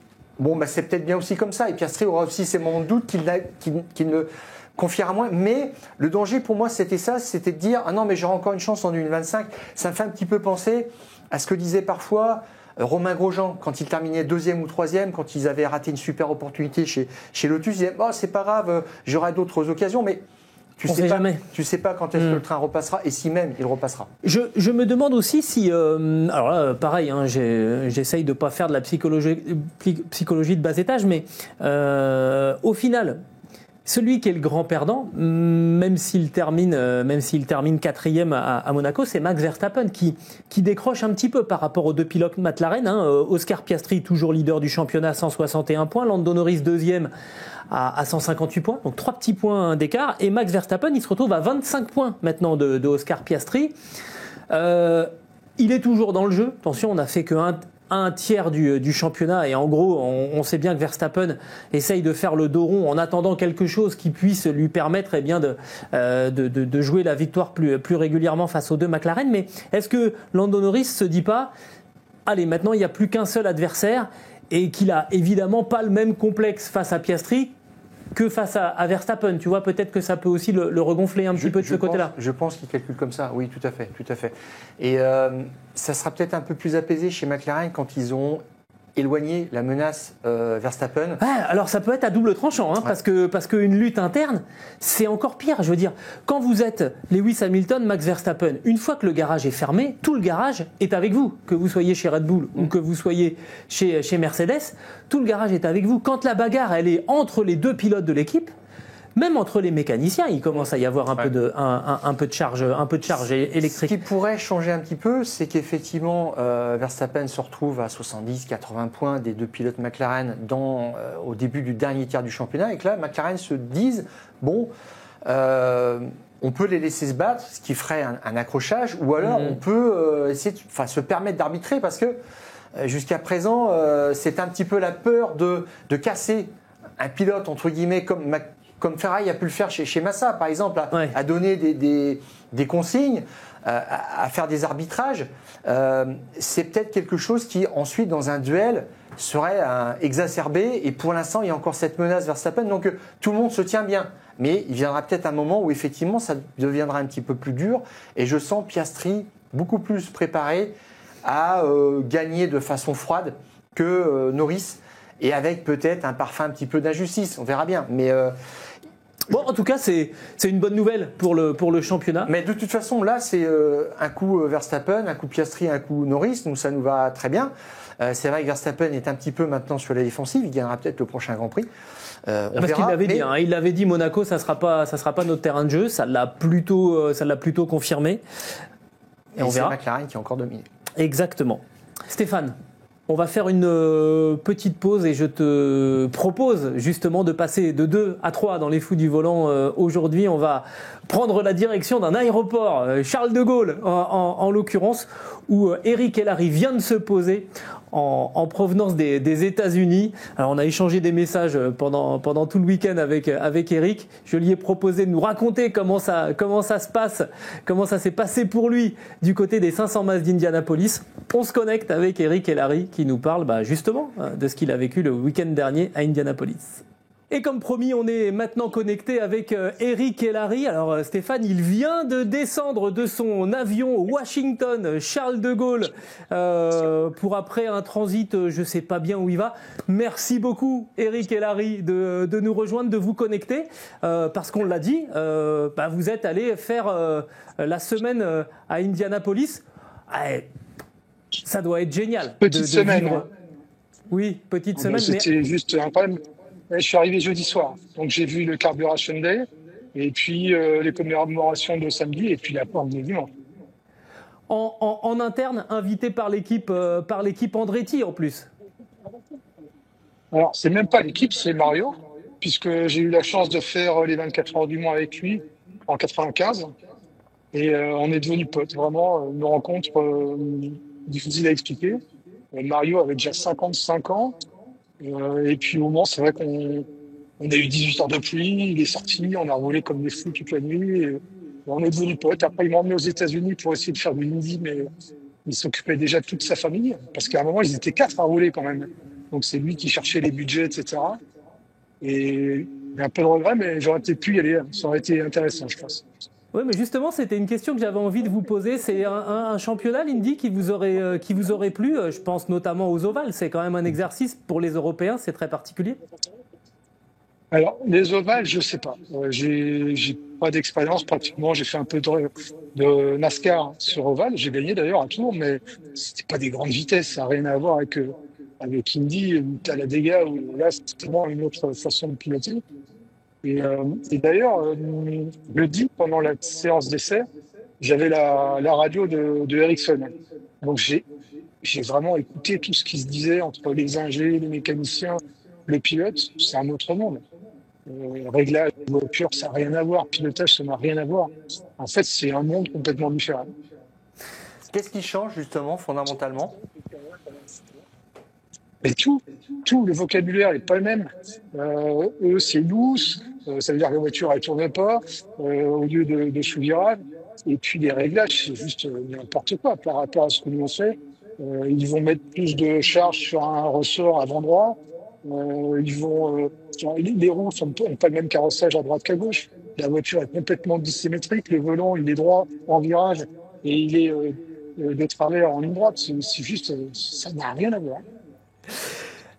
c'est peut-être bien aussi comme ça. Et Piastri aura aussi ses moments de doute qu'il ne confiera moins. Mais le danger pour moi c'était de dire ah non mais j'aurai encore une chance en 2025. Ça me fait un petit peu penser à ce que disait parfois Romain Grosjean, quand il terminait 2e ou 3e, quand ils avaient raté une super opportunité chez Lotus, il disait c'est pas grave, j'aurai d'autres occasions, mais tu sais pas quand est-ce que le train repassera et si même il repassera. Je me demande aussi si, alors là, pareil, j'essaye de pas faire de la psychologie de bas étage, mais au final, celui qui est le grand perdant, même s'il termine 4e à Monaco, c'est Max Verstappen qui décroche un petit peu par rapport aux deux pilotes McLaren. Oscar Piastri, toujours leader du championnat, 161 points. Lando Norris, 2e à 158 points. Donc 3 petits points d'écart. Et Max Verstappen, il se retrouve à 25 points maintenant de Oscar Piastri. Il est toujours dans le jeu. Attention, on n'a fait un tiers du championnat et en gros on sait bien que Verstappen essaye de faire le dos rond en attendant quelque chose qui puisse lui permettre de jouer la victoire plus régulièrement face aux deux McLaren. Mais est-ce que Lando Norris se dit pas allez, maintenant il n'y a plus qu'un seul adversaire et qu'il a évidemment pas le même complexe face à Piastri que face à Verstappen, tu vois, peut-être que ça peut aussi le regonfler un petit peu de ce côté-là. Je pense qu'il calcule comme ça, oui, tout à fait. Et ça sera peut-être un peu plus apaisé chez McLaren quand ils ont éloigner la menace Verstappen. Alors ça peut être à double tranchant, hein, parce qu'une lutte interne, c'est encore pire. Je veux dire, quand vous êtes Lewis Hamilton, Max Verstappen, une fois que le garage est fermé, tout le garage est avec vous. Que vous soyez chez Red Bull ou que vous soyez chez Mercedes, tout le garage est avec vous. Quand la bagarre, elle est entre les deux pilotes de l'équipe, même entre les mécaniciens, il commence à y avoir un peu de charge électrique. Ce qui pourrait changer un petit peu, c'est qu'effectivement, Verstappen se retrouve à 70-80 points des deux pilotes McLaren au début du dernier tiers du championnat, et que là, McLaren se disent, bon, on peut les laisser se battre, ce qui ferait un accrochage, ou alors on peut essayer de se permettre d'arbitrer, parce que jusqu'à présent, c'est un petit peu la peur de casser un pilote, entre guillemets, comme Ferrari a pu le faire chez Massa, par exemple, à donner des consignes, à faire des arbitrages. C'est peut-être quelque chose qui, ensuite, dans un duel, serait exacerbé. Et pour l'instant, il y a encore cette menace Verstappen. Donc, tout le monde se tient bien. Mais il viendra peut-être un moment où, effectivement, ça deviendra un petit peu plus dur. Et je sens Piastri beaucoup plus préparé à gagner de façon froide que Norris. Et avec peut-être un parfum un petit peu d'injustice. On verra bien. Mais... Bon, en tout cas, c'est une bonne nouvelle pour le championnat. Mais de toute façon, là, c'est un coup Verstappen, un coup Piastri, un coup Norris. Donc, ça nous va très bien. C'est vrai que Verstappen est un petit peu maintenant sur la défensive. Il gagnera peut-être le prochain Grand Prix. Parce qu'il l'avait dit. Hein, il l'avait dit, Monaco, ça sera pas notre terrain de jeu. Ça l'a plutôt confirmé. Et on verra. C'est McLaren qui a encore dominé. Exactement. Stéphane, on va faire une petite pause et je te propose justement de passer de 2 à 3 dans les fous du volant. Aujourd'hui, on va prendre la direction d'un aéroport, Charles de Gaulle en l'occurrence, où Eric Hellary vient de se poser en provenance des États-Unis. Alors on a échangé des messages pendant tout le week-end avec Eric. Je lui ai proposé de nous raconter comment ça se passe, comment ça s'est passé pour lui du côté des 500 miles d'Indianapolis. On se connecte avec Eric Hellary qui nous parle justement de ce qu'il a vécu le week-end dernier à Indianapolis. Et comme promis, on est maintenant connecté avec Eric Hellary. Alors Stéphane, il vient de descendre de son avion Washington Charles de Gaulle pour après un transit, je ne sais pas bien où il va. Merci beaucoup Eric Hellary de nous rejoindre, de vous connecter parce qu'on l'a dit, vous êtes allé faire la semaine à Indianapolis. Ça doit être génial. Petite semaine. Vivre... Oui, petite semaine. C'était juste un problème. Je suis arrivé jeudi soir, donc j'ai vu le Carburation Day, et puis les commémorations de samedi, et puis la porte de dimanche. En interne, invité par l'équipe Andretti en plus. Alors, c'est même pas l'équipe, c'est Mario, puisque j'ai eu la chance de faire les 24 heures du Mans avec lui en 95, et on est devenus potes, vraiment, une rencontre difficile à expliquer. Mario avait déjà 55 ans. Et puis au Mans, c'est vrai qu'on a eu 18 heures de pluie, il est sorti, on a roulé comme des fous toute la nuit. Et on est devenus potes. Après, il m'a emmené aux États-Unis pour essayer de faire du Indy, mais il s'occupait déjà de toute sa famille, parce qu'à un moment, ils étaient 4 à rouler quand même. Donc c'est lui qui cherchait les budgets, etc. Et il y a un peu de regret, mais j'aurais peut-être pu y aller. Ça aurait été intéressant, je pense. Oui, mais justement, c'était une question que j'avais envie de vous poser. C'est un championnat, l'Indy, qui vous aurait plu. Je pense notamment aux ovales. C'est quand même un exercice pour les Européens, c'est très particulier. Alors, les ovales, je sais pas. J'ai pas d'expérience pratiquement. J'ai fait un peu de NASCAR sur ovale. J'ai gagné d'ailleurs un tour, mais c'était pas des grandes vitesses. Ça n'a rien à voir avec Indy, où tu as la dégâts, où là, c'est vraiment une autre façon de piloter. Et d'ailleurs, jeudi, pendant la séance d'essai, j'avais la radio de Ericsson. Donc j'ai vraiment écouté tout ce qui se disait entre les ingés, les mécaniciens, les pilotes. C'est un autre monde. Réglage de voiture, ça n'a rien à voir. Pilotage, ça n'a rien à voir. En fait, c'est un monde complètement différent. Qu'est-ce qui change justement fondamentalement ? Mais tout, le vocabulaire n'est pas le même. Eux, c'est loose, ça veut dire que la voiture, elle tourne pas, au lieu de sous-virage. Et puis, les réglages, c'est juste n'importe quoi par rapport à ce que nous on fait. Ils vont mettre plus de charge sur un ressort avant droit. Les roues n'ont pas le même carrossage à droite qu'à gauche. La voiture est complètement dissymétrique. Le volant, il est droit en virage et il est de travers en ligne droite. C'est juste, ça n'a rien à voir.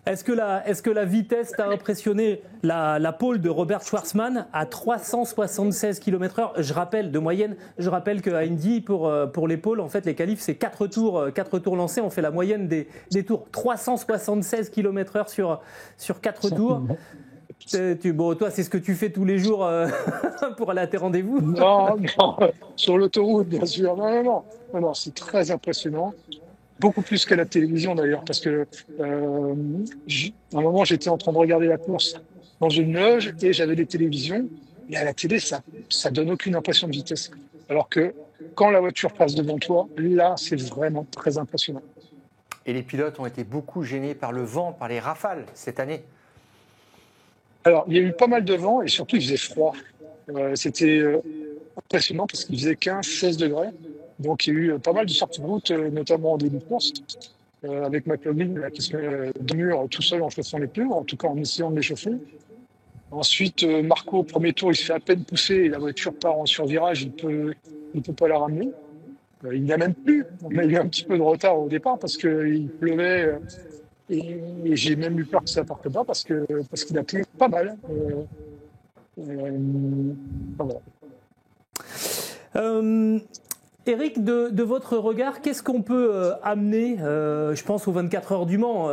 Est-ce que la vitesse t'a impressionné? La pole de Robert Schwarzman à 376 km/h, je rappelle, de moyenne. Je rappelle qu'à Indy, pour les pôles, en fait, les qualifs, c'est 4 tours lancés. On fait la moyenne des tours. 376 km/h sur 4 tours. Bon, toi, c'est ce que tu fais tous les jours pour aller à tes rendez-vous? Non, sur l'autoroute, bien sûr. Non, c'est très impressionnant. Beaucoup plus qu'à la télévision d'ailleurs, parce que à un moment j'étais en train de regarder la course dans une loge et j'avais des télévisions, et à la télé ça donne aucune impression de vitesse. Alors que quand la voiture passe devant toi, là c'est vraiment très impressionnant. Et les pilotes ont été beaucoup gênés par le vent, par les rafales cette année. Alors il y a eu pas mal de vent et surtout il faisait froid. C'était impressionnant parce qu'il faisait 15-16 degrés. Donc, il y a eu pas mal de sorties de route, notamment en début de course, avec McLaughlin qui se met de mur tout seul en chauffant les pneus, en tout cas en essayant de les chauffer. Ensuite, Marco, au premier tour, il se fait à peine pousser et la voiture part en survirage, il peut pas la ramener. Il n'y a même plus. On a eu un petit peu de retard au départ parce qu'il pleuvait et j'ai même eu peur que ça parte pas parce qu'il a plu pas mal. Voilà. Eric, de votre regard, qu'est-ce qu'on peut amener, je pense aux 24 heures du Mans,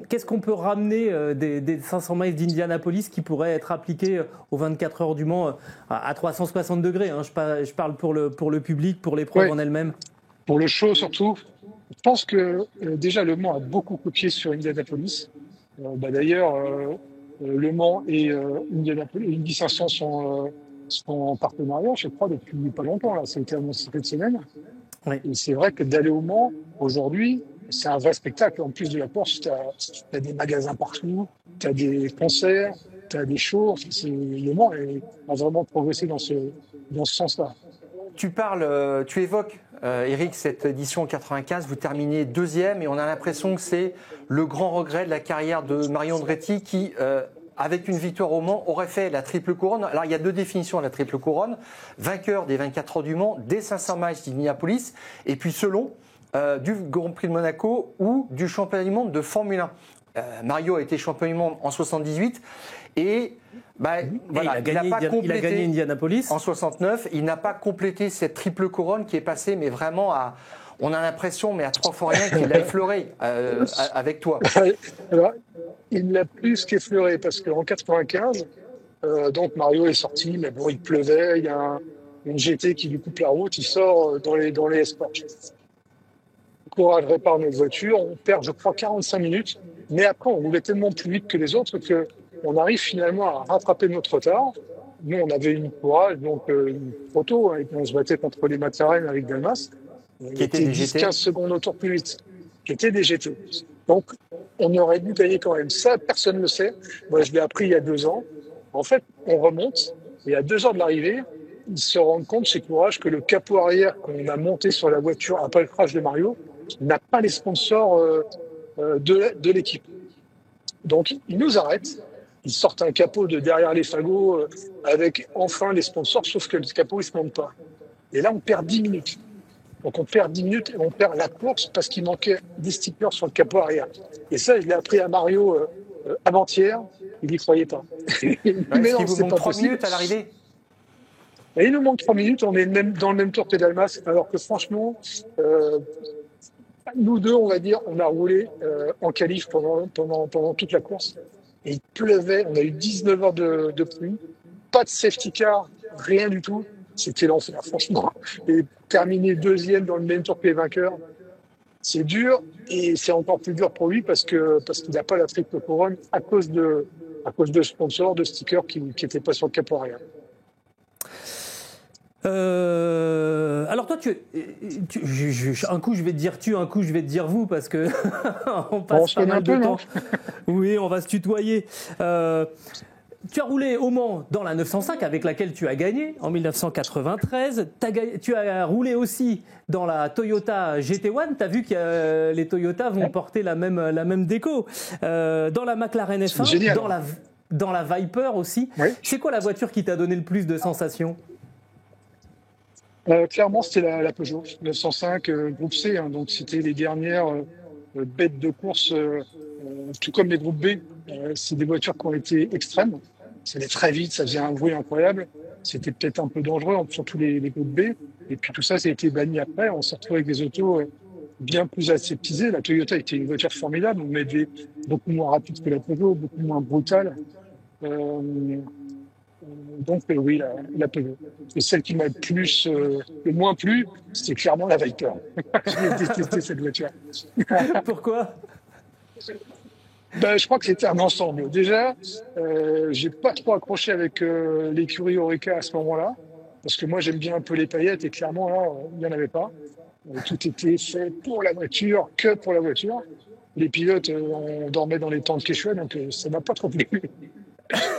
qu'est-ce qu'on peut ramener des 500 miles d'Indianapolis qui pourraient être appliqués aux 24 heures du Mans à 360 degrés, hein, je parle pour le public, pour l'épreuve en elle-même. Pour le show surtout, je pense que déjà le Mans a beaucoup copié sur Indianapolis. D'ailleurs, le Mans et Indianapolis, Indy 500 sont en partenariat, je crois, depuis pas longtemps. Là, ça a été annoncé cette semaine. Oui. Et c'est vrai que d'aller au Mans, aujourd'hui, c'est un vrai spectacle. En plus de la course, tu as des magasins partout, tu as des concerts, tu as des shows. Le Mans a vraiment progressé dans ce sens-là. Tu évoques, Eric, cette édition 95, vous terminez deuxième et on a l'impression que c'est le grand regret de la carrière de Mario Andretti qui... avec une victoire au Mans, aurait fait la triple couronne. Alors, il y a deux définitions à la triple couronne. Vainqueur des 24 heures du Mans, des 500 miles d'Indianapolis, et puis selon du Grand Prix de Monaco ou du championnat du monde de Formule 1. Mario a été champion du monde en 78 et voilà, il a gagné Indianapolis en 69. Il n'a pas complété cette triple couronne qui est passée, mais vraiment à... On a l'impression, mais à 3 fois rien, qu'il l'a effleuré avec toi. Alors, il l'a plus qu'effleuré parce qu'en 95, donc Mario est sorti, mais bon, il pleuvait, il y a une GT qui lui coupe la route, il sort dans les sports. Courage répare notre voiture, on perd, je crois, 45 minutes, mais après, on roulait tellement plus vite que les autres qu'on arrive finalement à rattraper notre retard. Nous, on avait une Courage, donc une photo, et on se battait contre les McLaren avec Dalmas. Qui était 10-15 secondes au tour plus vite, qui était des GT. Donc, on aurait dû gagner quand même. Ça, personne ne le sait. Moi, je l'ai appris il y a 2 ans. En fait, on remonte, et à 2 heures de l'arrivée, ils se rendent compte chez Courage que le capot arrière qu'on a monté sur la voiture après le crash de Mario n'a pas les sponsors de l'équipe. Donc, ils nous arrêtent. Ils sortent un capot de derrière les fagots avec enfin les sponsors, sauf que le capot, il ne se monte pas. Et là, on perd 10 minutes. Donc on perd 10 minutes et on perd la course parce qu'il manquait des stickers sur le capot arrière. Et ça, je l'ai appris à Mario avant-hier, il n'y croyait pas. Mais il vous manque 3 minutes à l'arrivée. Et il nous manque 3 minutes, on est dans le même tour que Dalmas, alors que franchement, nous deux, on va dire, on a roulé en qualif pendant toute la course. Et il pleuvait, on a eu 19 heures de pluie, pas de safety car, rien du tout. C'était l'enfer, franchement. Et terminer deuxième dans le même tour que les vainqueurs, c'est dur. Et c'est encore plus dur pour lui parce qu'il n'a pas la triple couronne à cause de sponsors, de stickers qui n'étaient pas sur le capot arrière. Alors toi, un coup je vais te dire tu, un coup je vais te dire vous parce que on passe pas mal de temps. Oui, on va se tutoyer. Tu as roulé au Mans dans la 905 avec laquelle tu as gagné en 1993. Tu as roulé aussi dans la Toyota GT1. Tu as vu que les Toyota vont porter la même déco. Dans la McLaren F1, dans la Viper aussi. Oui. C'est quoi la voiture qui t'a donné le plus de sensations ? Clairement, c'était la Peugeot 905 groupe C. Hein, donc, c'était les dernières bêtes de course, tout comme les groupes B. C'est des voitures qui ont été extrêmes. Ça allait très vite, ça faisait un bruit incroyable. C'était peut-être un peu dangereux, surtout les groupes B. Et puis tout ça, ça a été banni après. On s'est retrouvé avec des autos bien plus aseptisées. La Toyota était une voiture formidable, mais beaucoup moins rapide que la Peugeot, beaucoup moins brutale. Donc oui, la Peugeot. Et celle qui m'a le moins plu, c'était clairement la Viper. J'ai détesté cette voiture. Pourquoi? Je crois que c'était un ensemble. Déjà, j'ai pas trop accroché avec l'écurie Oreca à ce moment-là, parce que moi j'aime bien un peu les paillettes et clairement là, il n'y en avait pas. Tout était fait pour la voiture, que pour la voiture. Les pilotes, on dormait dans les tentes Quechua, donc ça m'a pas trop plu.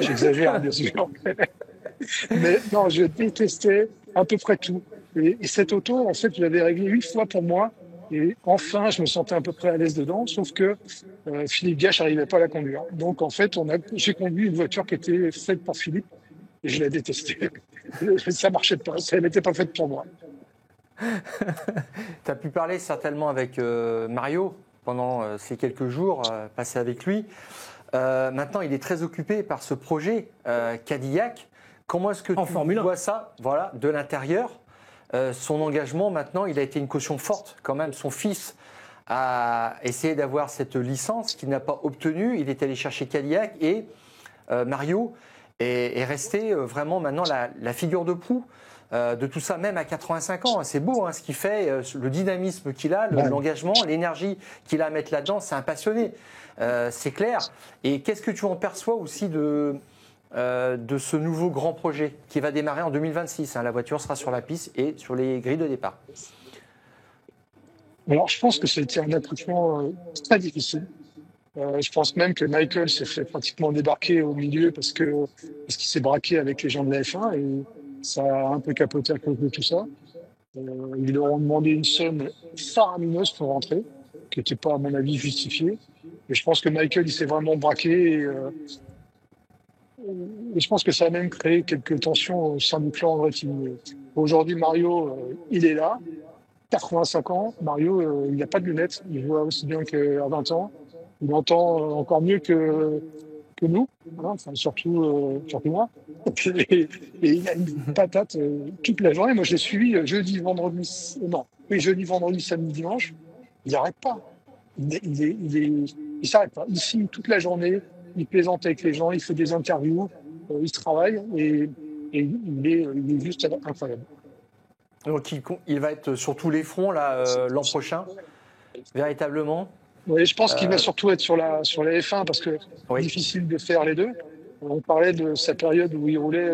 J'exagère, bien sûr. Mais non, je détestais à peu près tout. Et cette auto, en fait, je l'avais réglée 8 fois pour moi. Et enfin, je me sentais à peu près à l'aise dedans, sauf que Philippe Gach n'arrivait pas à la conduire. Donc, en fait, j'ai conduit une voiture qui était faite pour Philippe et je la détestais. Ça marchait pas, elle n'était pas faite pour moi. Tu as pu parler certainement avec Mario pendant ces quelques jours passés avec lui. Maintenant, il est très occupé par ce projet Cadillac. Comment est-ce que tu vois ça, voilà, de l'intérieur? Son engagement, maintenant, il a été une caution forte quand même. Son fils a essayé d'avoir cette licence qu'il n'a pas obtenue. Il est allé chercher Cadillac et Mario est resté vraiment maintenant la figure de proue de tout ça, même à 85 ans. C'est beau ce qu'il fait, le dynamisme qu'il a, l'engagement, l'énergie qu'il a à mettre là-dedans. C'est un passionné, c'est clair. Et qu'est-ce que tu en perçois aussi de ce nouveau grand projet qui va démarrer en 2026. La voiture sera sur la piste et sur les grilles de départ. Alors, je pense que ça a été un accouchement très difficile. Je pense même que Michael s'est fait pratiquement débarquer au milieu parce qu'il s'est braqué avec les gens de la F1 et ça a un peu capoté à cause de tout ça. Ils leur ont demandé une somme faramineuse pour rentrer, qui n'était pas, à mon avis, justifiée. Et je pense que Michael, il s'est vraiment braqué. Et je pense que ça a même créé quelques tensions au sein du clan Andretti. Aujourd'hui, Mario, il est là, 85 ans. Mario, il n'a pas de lunettes. Il voit aussi bien qu'à 20 ans. Il entend encore mieux que nous, voilà, enfin, surtout moi. Et il a une patate toute la journée. Moi, je l'ai suivi jeudi, vendredi, samedi, dimanche. Il n'arrête pas. Il s'arrête pas. Il signe toute la journée. Il plaisante avec les gens, il fait des interviews, il travaille et il est juste incroyable. Donc il va être sur tous les fronts là l'an prochain, véritablement. Oui, je pense qu'il va surtout être sur la F1 parce que c'est difficile de faire les deux. On parlait de sa période où il roulait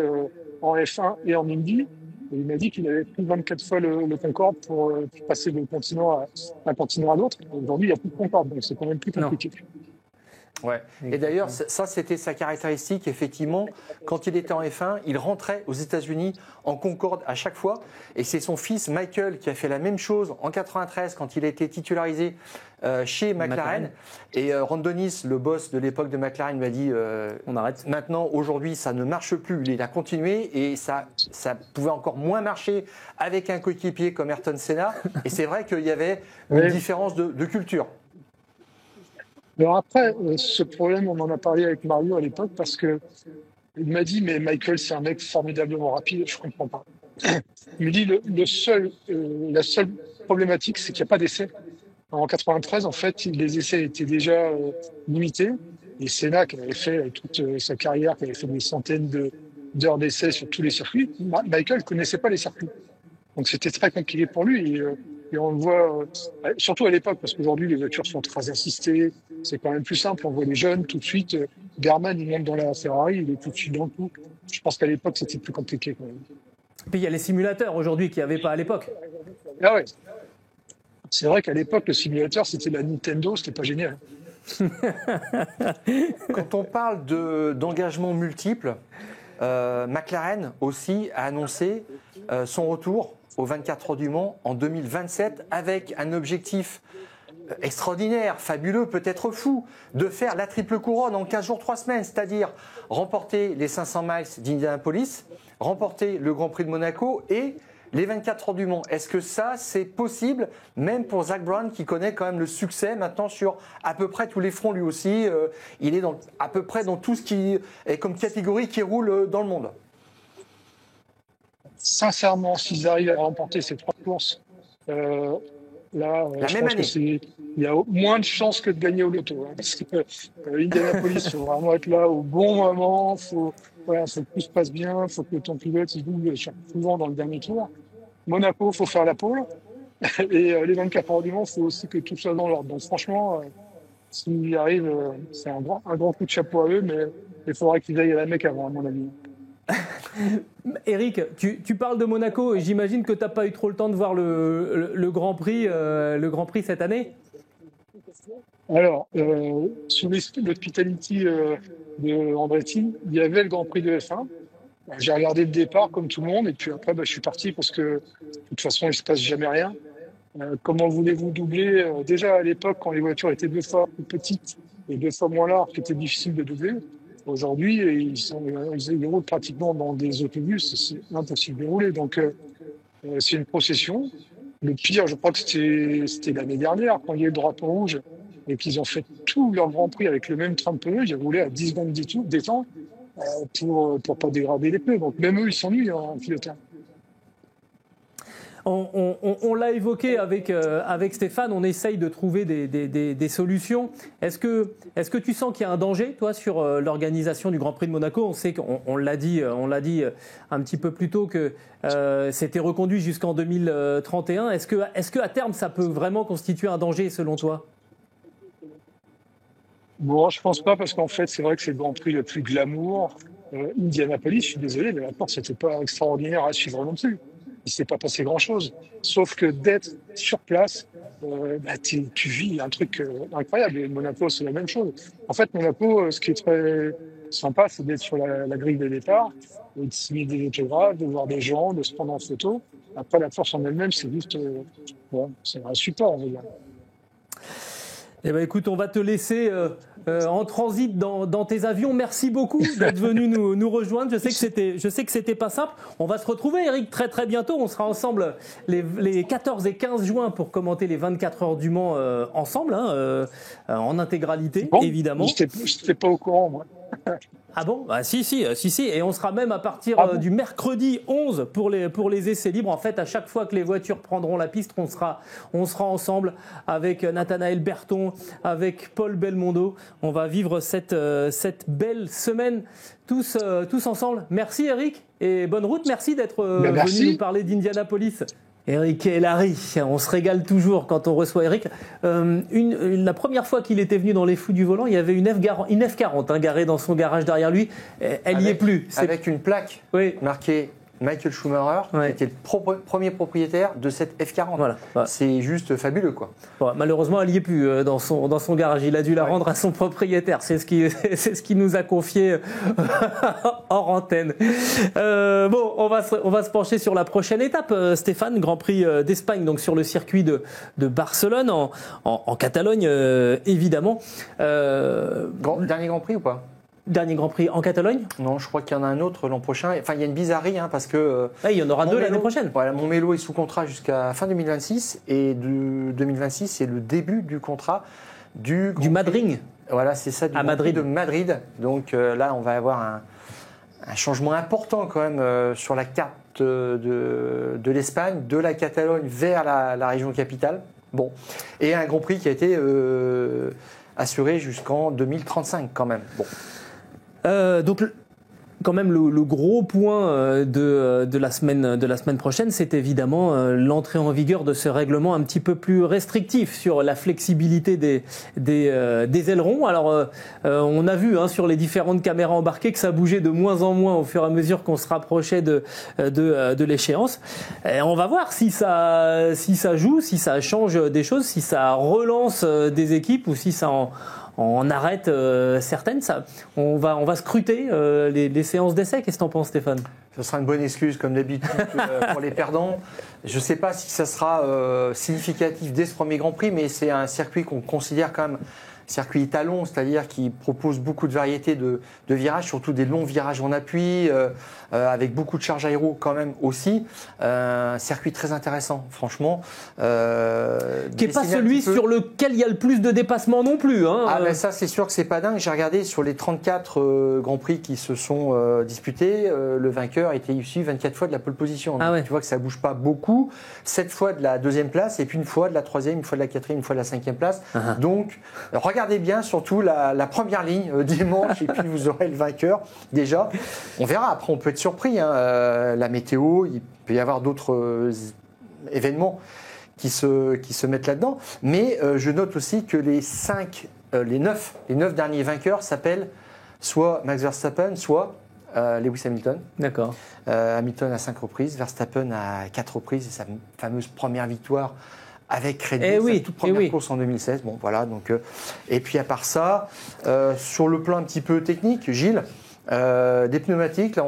en F1 et en Indy. Et il m'a dit qu'il avait pris 24 fois le Concorde pour passer d'un continent à un continent à l'autre. Aujourd'hui, il n'y a plus de Concorde, donc c'est quand même plus compliqué. Ouais. Et d'ailleurs, ça, c'était sa caractéristique. Effectivement, quand il était en F1, il rentrait aux États-Unis en Concorde à chaque fois. Et c'est son fils Michael qui a fait la même chose en 93 quand il a été titularisé chez McLaren. Et Ron Dennis, le boss de l'époque de McLaren, m'a dit on arrête. Maintenant, aujourd'hui, ça ne marche plus. Il a continué et ça pouvait encore moins marcher avec un coéquipier comme Ayrton Senna. Et c'est vrai qu'il y avait une différence de culture. Alors après, ce problème, on en a parlé avec Mario à l'époque parce que il m'a dit mais Michael c'est un mec formidablement rapide, je comprends pas. Il me dit la seule problématique c'est qu'il n'y a pas d'essai. En 93 en fait les essais étaient déjà limités et Senna qui avait fait toute sa carrière, qui avait fait des centaines d'heures d'essais sur tous les circuits, Michael connaissait pas les circuits. Donc c'était très compliqué pour lui. Et on le voit, surtout à l'époque, parce qu'aujourd'hui, les voitures sont très assistées. C'est quand même plus simple. On voit les jeunes tout de suite. Berman, il monte dans la Ferrari, il est tout de suite dans le coup. Je pense qu'à l'époque, c'était plus compliqué quand même. Et puis il y a les simulateurs aujourd'hui qu'il n'y avait pas à l'époque. Ah ouais. C'est vrai qu'à l'époque, le simulateur, c'était la Nintendo, c'était pas génial. Quand on parle d'engagement multiple, McLaren aussi a annoncé son retour au 24 Heures du Mans en 2027 avec un objectif extraordinaire, fabuleux, peut-être fou, de faire la triple couronne en 15 jours, 3 semaines, c'est-à-dire remporter les 500 miles d'Indianapolis, remporter le Grand Prix de Monaco et les 24 heures du Mans, est-ce que ça, c'est possible, même pour Zak Brown, qui connaît quand même le succès maintenant sur à peu près tous les fronts lui aussi. Il est à peu près dans tout ce qui est comme catégorie qui roule dans le monde. Sincèrement, s'ils arrivent à remporter ces 3 courses, là, la même année. Il y a moins de chances que de gagner au loto. Hein, parce que Indianapolis, il faut vraiment être là au bon moment. Faut que tout se passe bien. Il faut que ton pilote il double souvent dans le dernier tour. Monaco, il faut faire la pole. Et les 24 heures du Mans, il faut aussi que tout soit dans l'ordre. Donc franchement, s'ils y arrivent, c'est un grand coup de chapeau à eux, mais il faudra qu'ils aillent à la Mecque avant, à mon avis. Eric, tu parles de Monaco et j'imagine que tu n'as pas eu trop le temps de voir le Grand Prix cette année. Alors, sur l'hospitality de Andretti, il y avait le Grand Prix de F1. J'ai regardé le départ comme tout le monde et puis après je suis parti parce que de toute façon il ne se passe jamais rien. Comment voulez-vous doubler déjà à l'époque quand les voitures étaient 2 fois plus petites et 2 fois moins larges, c'était difficile de doubler. Aujourd'hui, ils roulent pratiquement dans des autobus, c'est impossible de rouler. Donc, c'est une procession. Le pire, je crois que c'était l'année dernière, quand il y a eu le drapeau rouge et qu'ils ont fait tout leur Grand Prix avec le même train de pneus. Ils roulaient à 10 secondes des temps pour pas dégrader les pneus. Donc, même eux, ils s'ennuient en pilotant. On l'a évoqué avec Stéphane, on essaye de trouver des solutions. Est-ce que tu sens qu'il y a un danger, toi, sur l'organisation du Grand Prix de Monaco ? On sait qu'on l'a dit un petit peu plus tôt que c'était reconduit jusqu'en 2031. Est-ce que à terme, ça peut vraiment constituer un danger, selon toi ? Bon, je pense pas, parce qu'en fait, c'est vrai que c'est le Grand Prix le plus glamour. Indianapolis, je suis désolé, mais la course, c'était pas extraordinaire à suivre non plus. Il ne s'est pas passé grand-chose. Sauf que d'être sur place, tu vis un truc incroyable. Et Monaco, c'est la même chose. En fait, Monaco, ce qui est très sympa, c'est d'être sur la grille de départ, et de signer des autographes, de voir des gens, de se prendre en photo. Après, la course en elle-même, c'est juste c'est un support, on va dire. Eh ben, écoute, on va te laisser en transit dans tes avions. Merci beaucoup d'être venu nous rejoindre. Je sais que c'était pas simple. On va se retrouver, Eric, très très bientôt. On sera ensemble les 14 et 15 juin pour commenter les 24 heures du Mans ensemble, en intégralité, bon, évidemment. Je n'étais pas au courant, moi. Ah bon ? Ah, si. Et on sera même à partir du mercredi 11 pour les essais libres. En fait, à chaque fois que les voitures prendront la piste, on sera ensemble avec Nathanaël Berton, avec Paul Belmondo. On va vivre cette belle semaine tous ensemble. Merci Eric et bonne route. Merci d'être venu nous parler d'Indianapolis. Eric et Larry, on se régale toujours quand on reçoit Eric. La première fois qu'il était venu dans les Fous du Volant, il y avait une F40 garée dans son garage derrière lui. Elle n'y est plus. Avec une plaque marquée Michael Schumacher, qui était le premier propriétaire de cette F40. Voilà. C'est juste fabuleux, quoi. Bon, malheureusement, elle n'y est plus dans son garage. Il a dû la rendre à son propriétaire. C'est ce qui nous a confié hors antenne. Bon, on va se pencher sur la prochaine étape, Stéphane. Grand Prix d'Espagne, donc sur le circuit de Barcelone, en Catalogne, évidemment. Dernier Grand Prix ou pas ? Dernier Grand Prix en Catalogne ? Non, je crois qu'il y en a un autre l'an prochain. Enfin, il y a une bizarrerie, parce que... il y en aura 2 l'année prochaine. Voilà, Montmelo est sous contrat jusqu'à fin 2026. Et de 2026, c'est le début du contrat du Madrid. Voilà, c'est ça, du Grand Prix de Madrid. Donc là, on va avoir un changement important quand même sur la carte de l'Espagne, de la Catalogne vers la région capitale. Bon. Et un Grand Prix qui a été assuré jusqu'en 2035 quand même. Bon. Donc, quand même, le gros point de la semaine prochaine, c'est évidemment l'entrée en vigueur de ce règlement un petit peu plus restrictif sur la flexibilité des ailerons. Alors, on a vu sur les différentes caméras embarquées que ça bougeait de moins en moins au fur et à mesure qu'on se rapprochait de l'échéance. Et on va voir si ça joue, si ça change des choses, si ça relance des équipes ou si ça on arrête certaines. On va scruter les séances d'essai. Qu'est-ce que t'en penses, Stéphane ? Ce sera une bonne excuse, comme d'habitude, pour les perdants. Je ne sais pas si ça sera significatif dès ce premier Grand Prix, mais c'est un circuit qu'on considère quand même circuit italon, c'est-à-dire qui propose beaucoup de variétés de virages, surtout des longs virages en appui, avec beaucoup de charge aéro quand même aussi. Circuit très intéressant, franchement. Qui n'est pas celui sur lequel il y a le plus de dépassements non plus. Hein. Ah ben ça, c'est sûr que c'est pas dingue. J'ai regardé sur les 34 Grands Prix qui se sont disputés, le vainqueur était issu 24 fois de la pole position. Ah ouais. Tu vois que ça bouge pas beaucoup. 7 fois de la 2e place et puis une fois de la 3e, une fois de la 4e, une fois de la 5e place. Donc, regardez bien surtout la première ligne dimanche et puis vous aurez le vainqueur déjà. On verra. Après, on peut être surpris. Hein. La météo, il peut y avoir d'autres événements qui se mettent là-dedans. Mais je note aussi que les 9 derniers vainqueurs s'appellent soit Max Verstappen, soit Lewis Hamilton. D'accord. Hamilton à 5 reprises, Verstappen à 4 reprises, et sa fameuse première victoire avec Red Bull, sa toute première course en 2016. Bon, voilà, donc, et puis à part ça, sur le plan un petit peu technique, Gilles, des pneumatiques, là,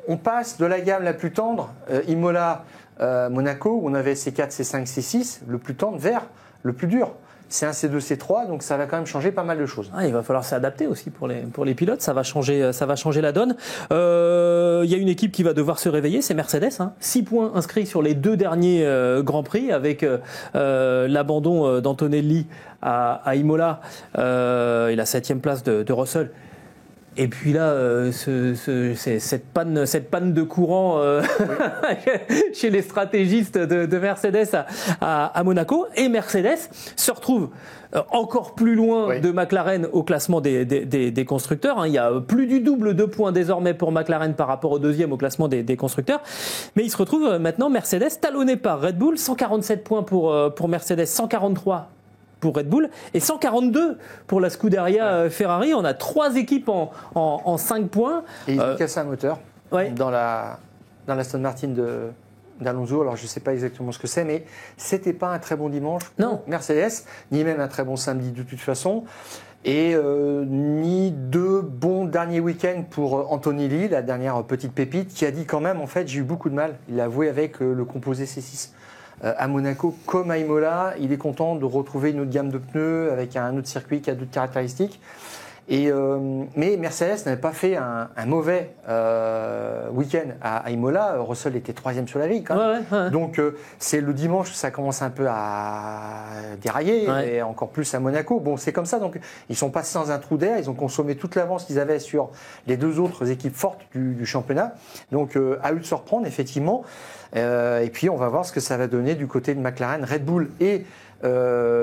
on passe de la gamme la plus tendre, Imola, Monaco, où on avait C4, C5, C6, le plus tendre, vers le plus dur. C1, C2, C3, donc ça va quand même changer pas mal de choses. Il va falloir s'adapter aussi pour les pilotes, ça va changer la donne. Il y a une équipe qui va devoir se réveiller, c'est Mercedes. 6 points inscrits sur les 2 derniers Grands Prix, avec l'abandon d'Antonelli à Imola et la 7e place de Russell. Et puis là, cette panne de courant chez les stratégistes de Mercedes à Monaco. Et Mercedes se retrouve encore plus loin de McLaren au classement des constructeurs. Il y a plus du double de points désormais pour McLaren par rapport au 2e au classement des constructeurs. Mais il se retrouve maintenant Mercedes talonné par Red Bull. 147 points pour Mercedes, 143 pour Red Bull et 142 pour la Scuderia Ferrari. On a 3 équipes en 5 points. Et ils ont cassé un moteur dans la Aston Martin d'Alonso. Alors je ne sais pas exactement ce que c'est, mais c'était pas un très bon dimanche pour Mercedes, ni même un très bon samedi de toute façon. Et ni 2 bons derniers week-ends pour Antonelli, la dernière petite pépite, qui a dit quand même, en fait, j'ai eu beaucoup de mal. Il a avoué avec le composé C6. À Monaco comme à Imola, il est content de retrouver une autre gamme de pneus avec un autre circuit qui a d'autres caractéristiques. Mais Mercedes n'avait pas fait un mauvais week-end à Imola. Russell était 3e sur la grille quand même. Ouais. Donc c'est le dimanche que ça commence un peu à dérailler, et encore plus à Monaco. Bon, c'est comme ça. Donc ils sont passés dans un trou d'air. Ils ont consommé toute l'avance qu'ils avaient sur les 2 autres équipes fortes du championnat. Donc à eux de se reprendre effectivement. Et puis on va voir ce que ça va donner du côté de McLaren, Red Bull et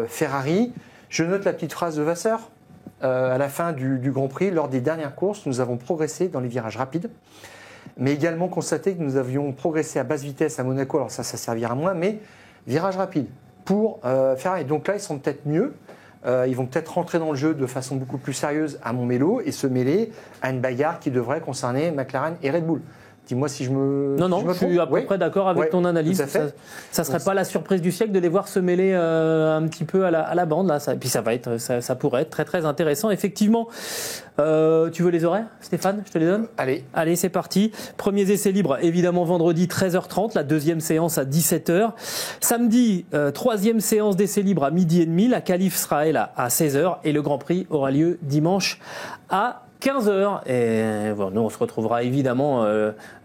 Ferrari. Je note la petite phrase de Vasseur. À la fin du Grand Prix, lors des dernières courses, nous avons progressé dans les virages rapides, mais également constaté que nous avions progressé à basse vitesse à Monaco. Alors ça servira moins, mais virage rapide pour Ferrari. Donc là, ils sont peut-être mieux. Ils vont peut-être rentrer dans le jeu de façon beaucoup plus sérieuse à Montmélo et se mêler à une bagarre qui devrait concerner McLaren et Red Bull. Dis-moi si je me je suis à peu près d'accord avec ton analyse. Ça serait pas la surprise du siècle de les voir se mêler un petit peu à la bande là. Et puis ça pourrait être très très intéressant. Effectivement, tu veux les horaires, Stéphane? Je te les donne. Allez, c'est parti. Premiers essais libres, évidemment vendredi 13h30, la 2e séance à 17h. Samedi, 3e séance d'essais libres à 12h30. La qualif sera elle à 16h et le Grand Prix aura lieu dimanche à 15h. Et bon, nous on se retrouvera évidemment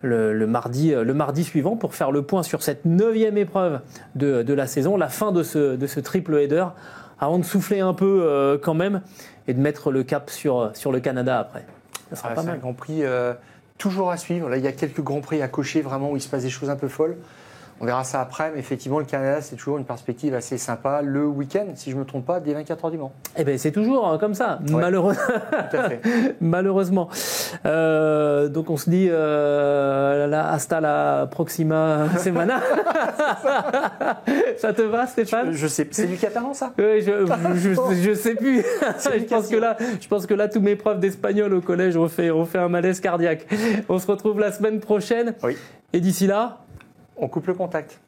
le mardi suivant pour faire le point sur cette 9e épreuve de la saison, la fin de ce triple header, avant de souffler un peu quand même et de mettre le cap sur le Canada après. Ça sera pas mal. Un Grand Prix toujours à suivre. Là, il y a quelques Grands Prix à cocher vraiment où il se passe des choses un peu folles. On verra ça après, mais effectivement, le Canada, c'est toujours une perspective assez sympa. Le week-end, si je ne me trompe pas, dès 24h du Mans. Eh bien, c'est toujours comme ça, malheureusement. Tout à fait. Malheureusement. Donc, on se dit hasta la proxima semana. Ça te va, Stéphane? Je sais, c'est du catalan, ça? Oui, je sais plus. Je pense que là, tous mes profs d'espagnol au collège ont fait un malaise cardiaque. On se retrouve la semaine prochaine. Oui. Et d'ici là, on coupe le contact.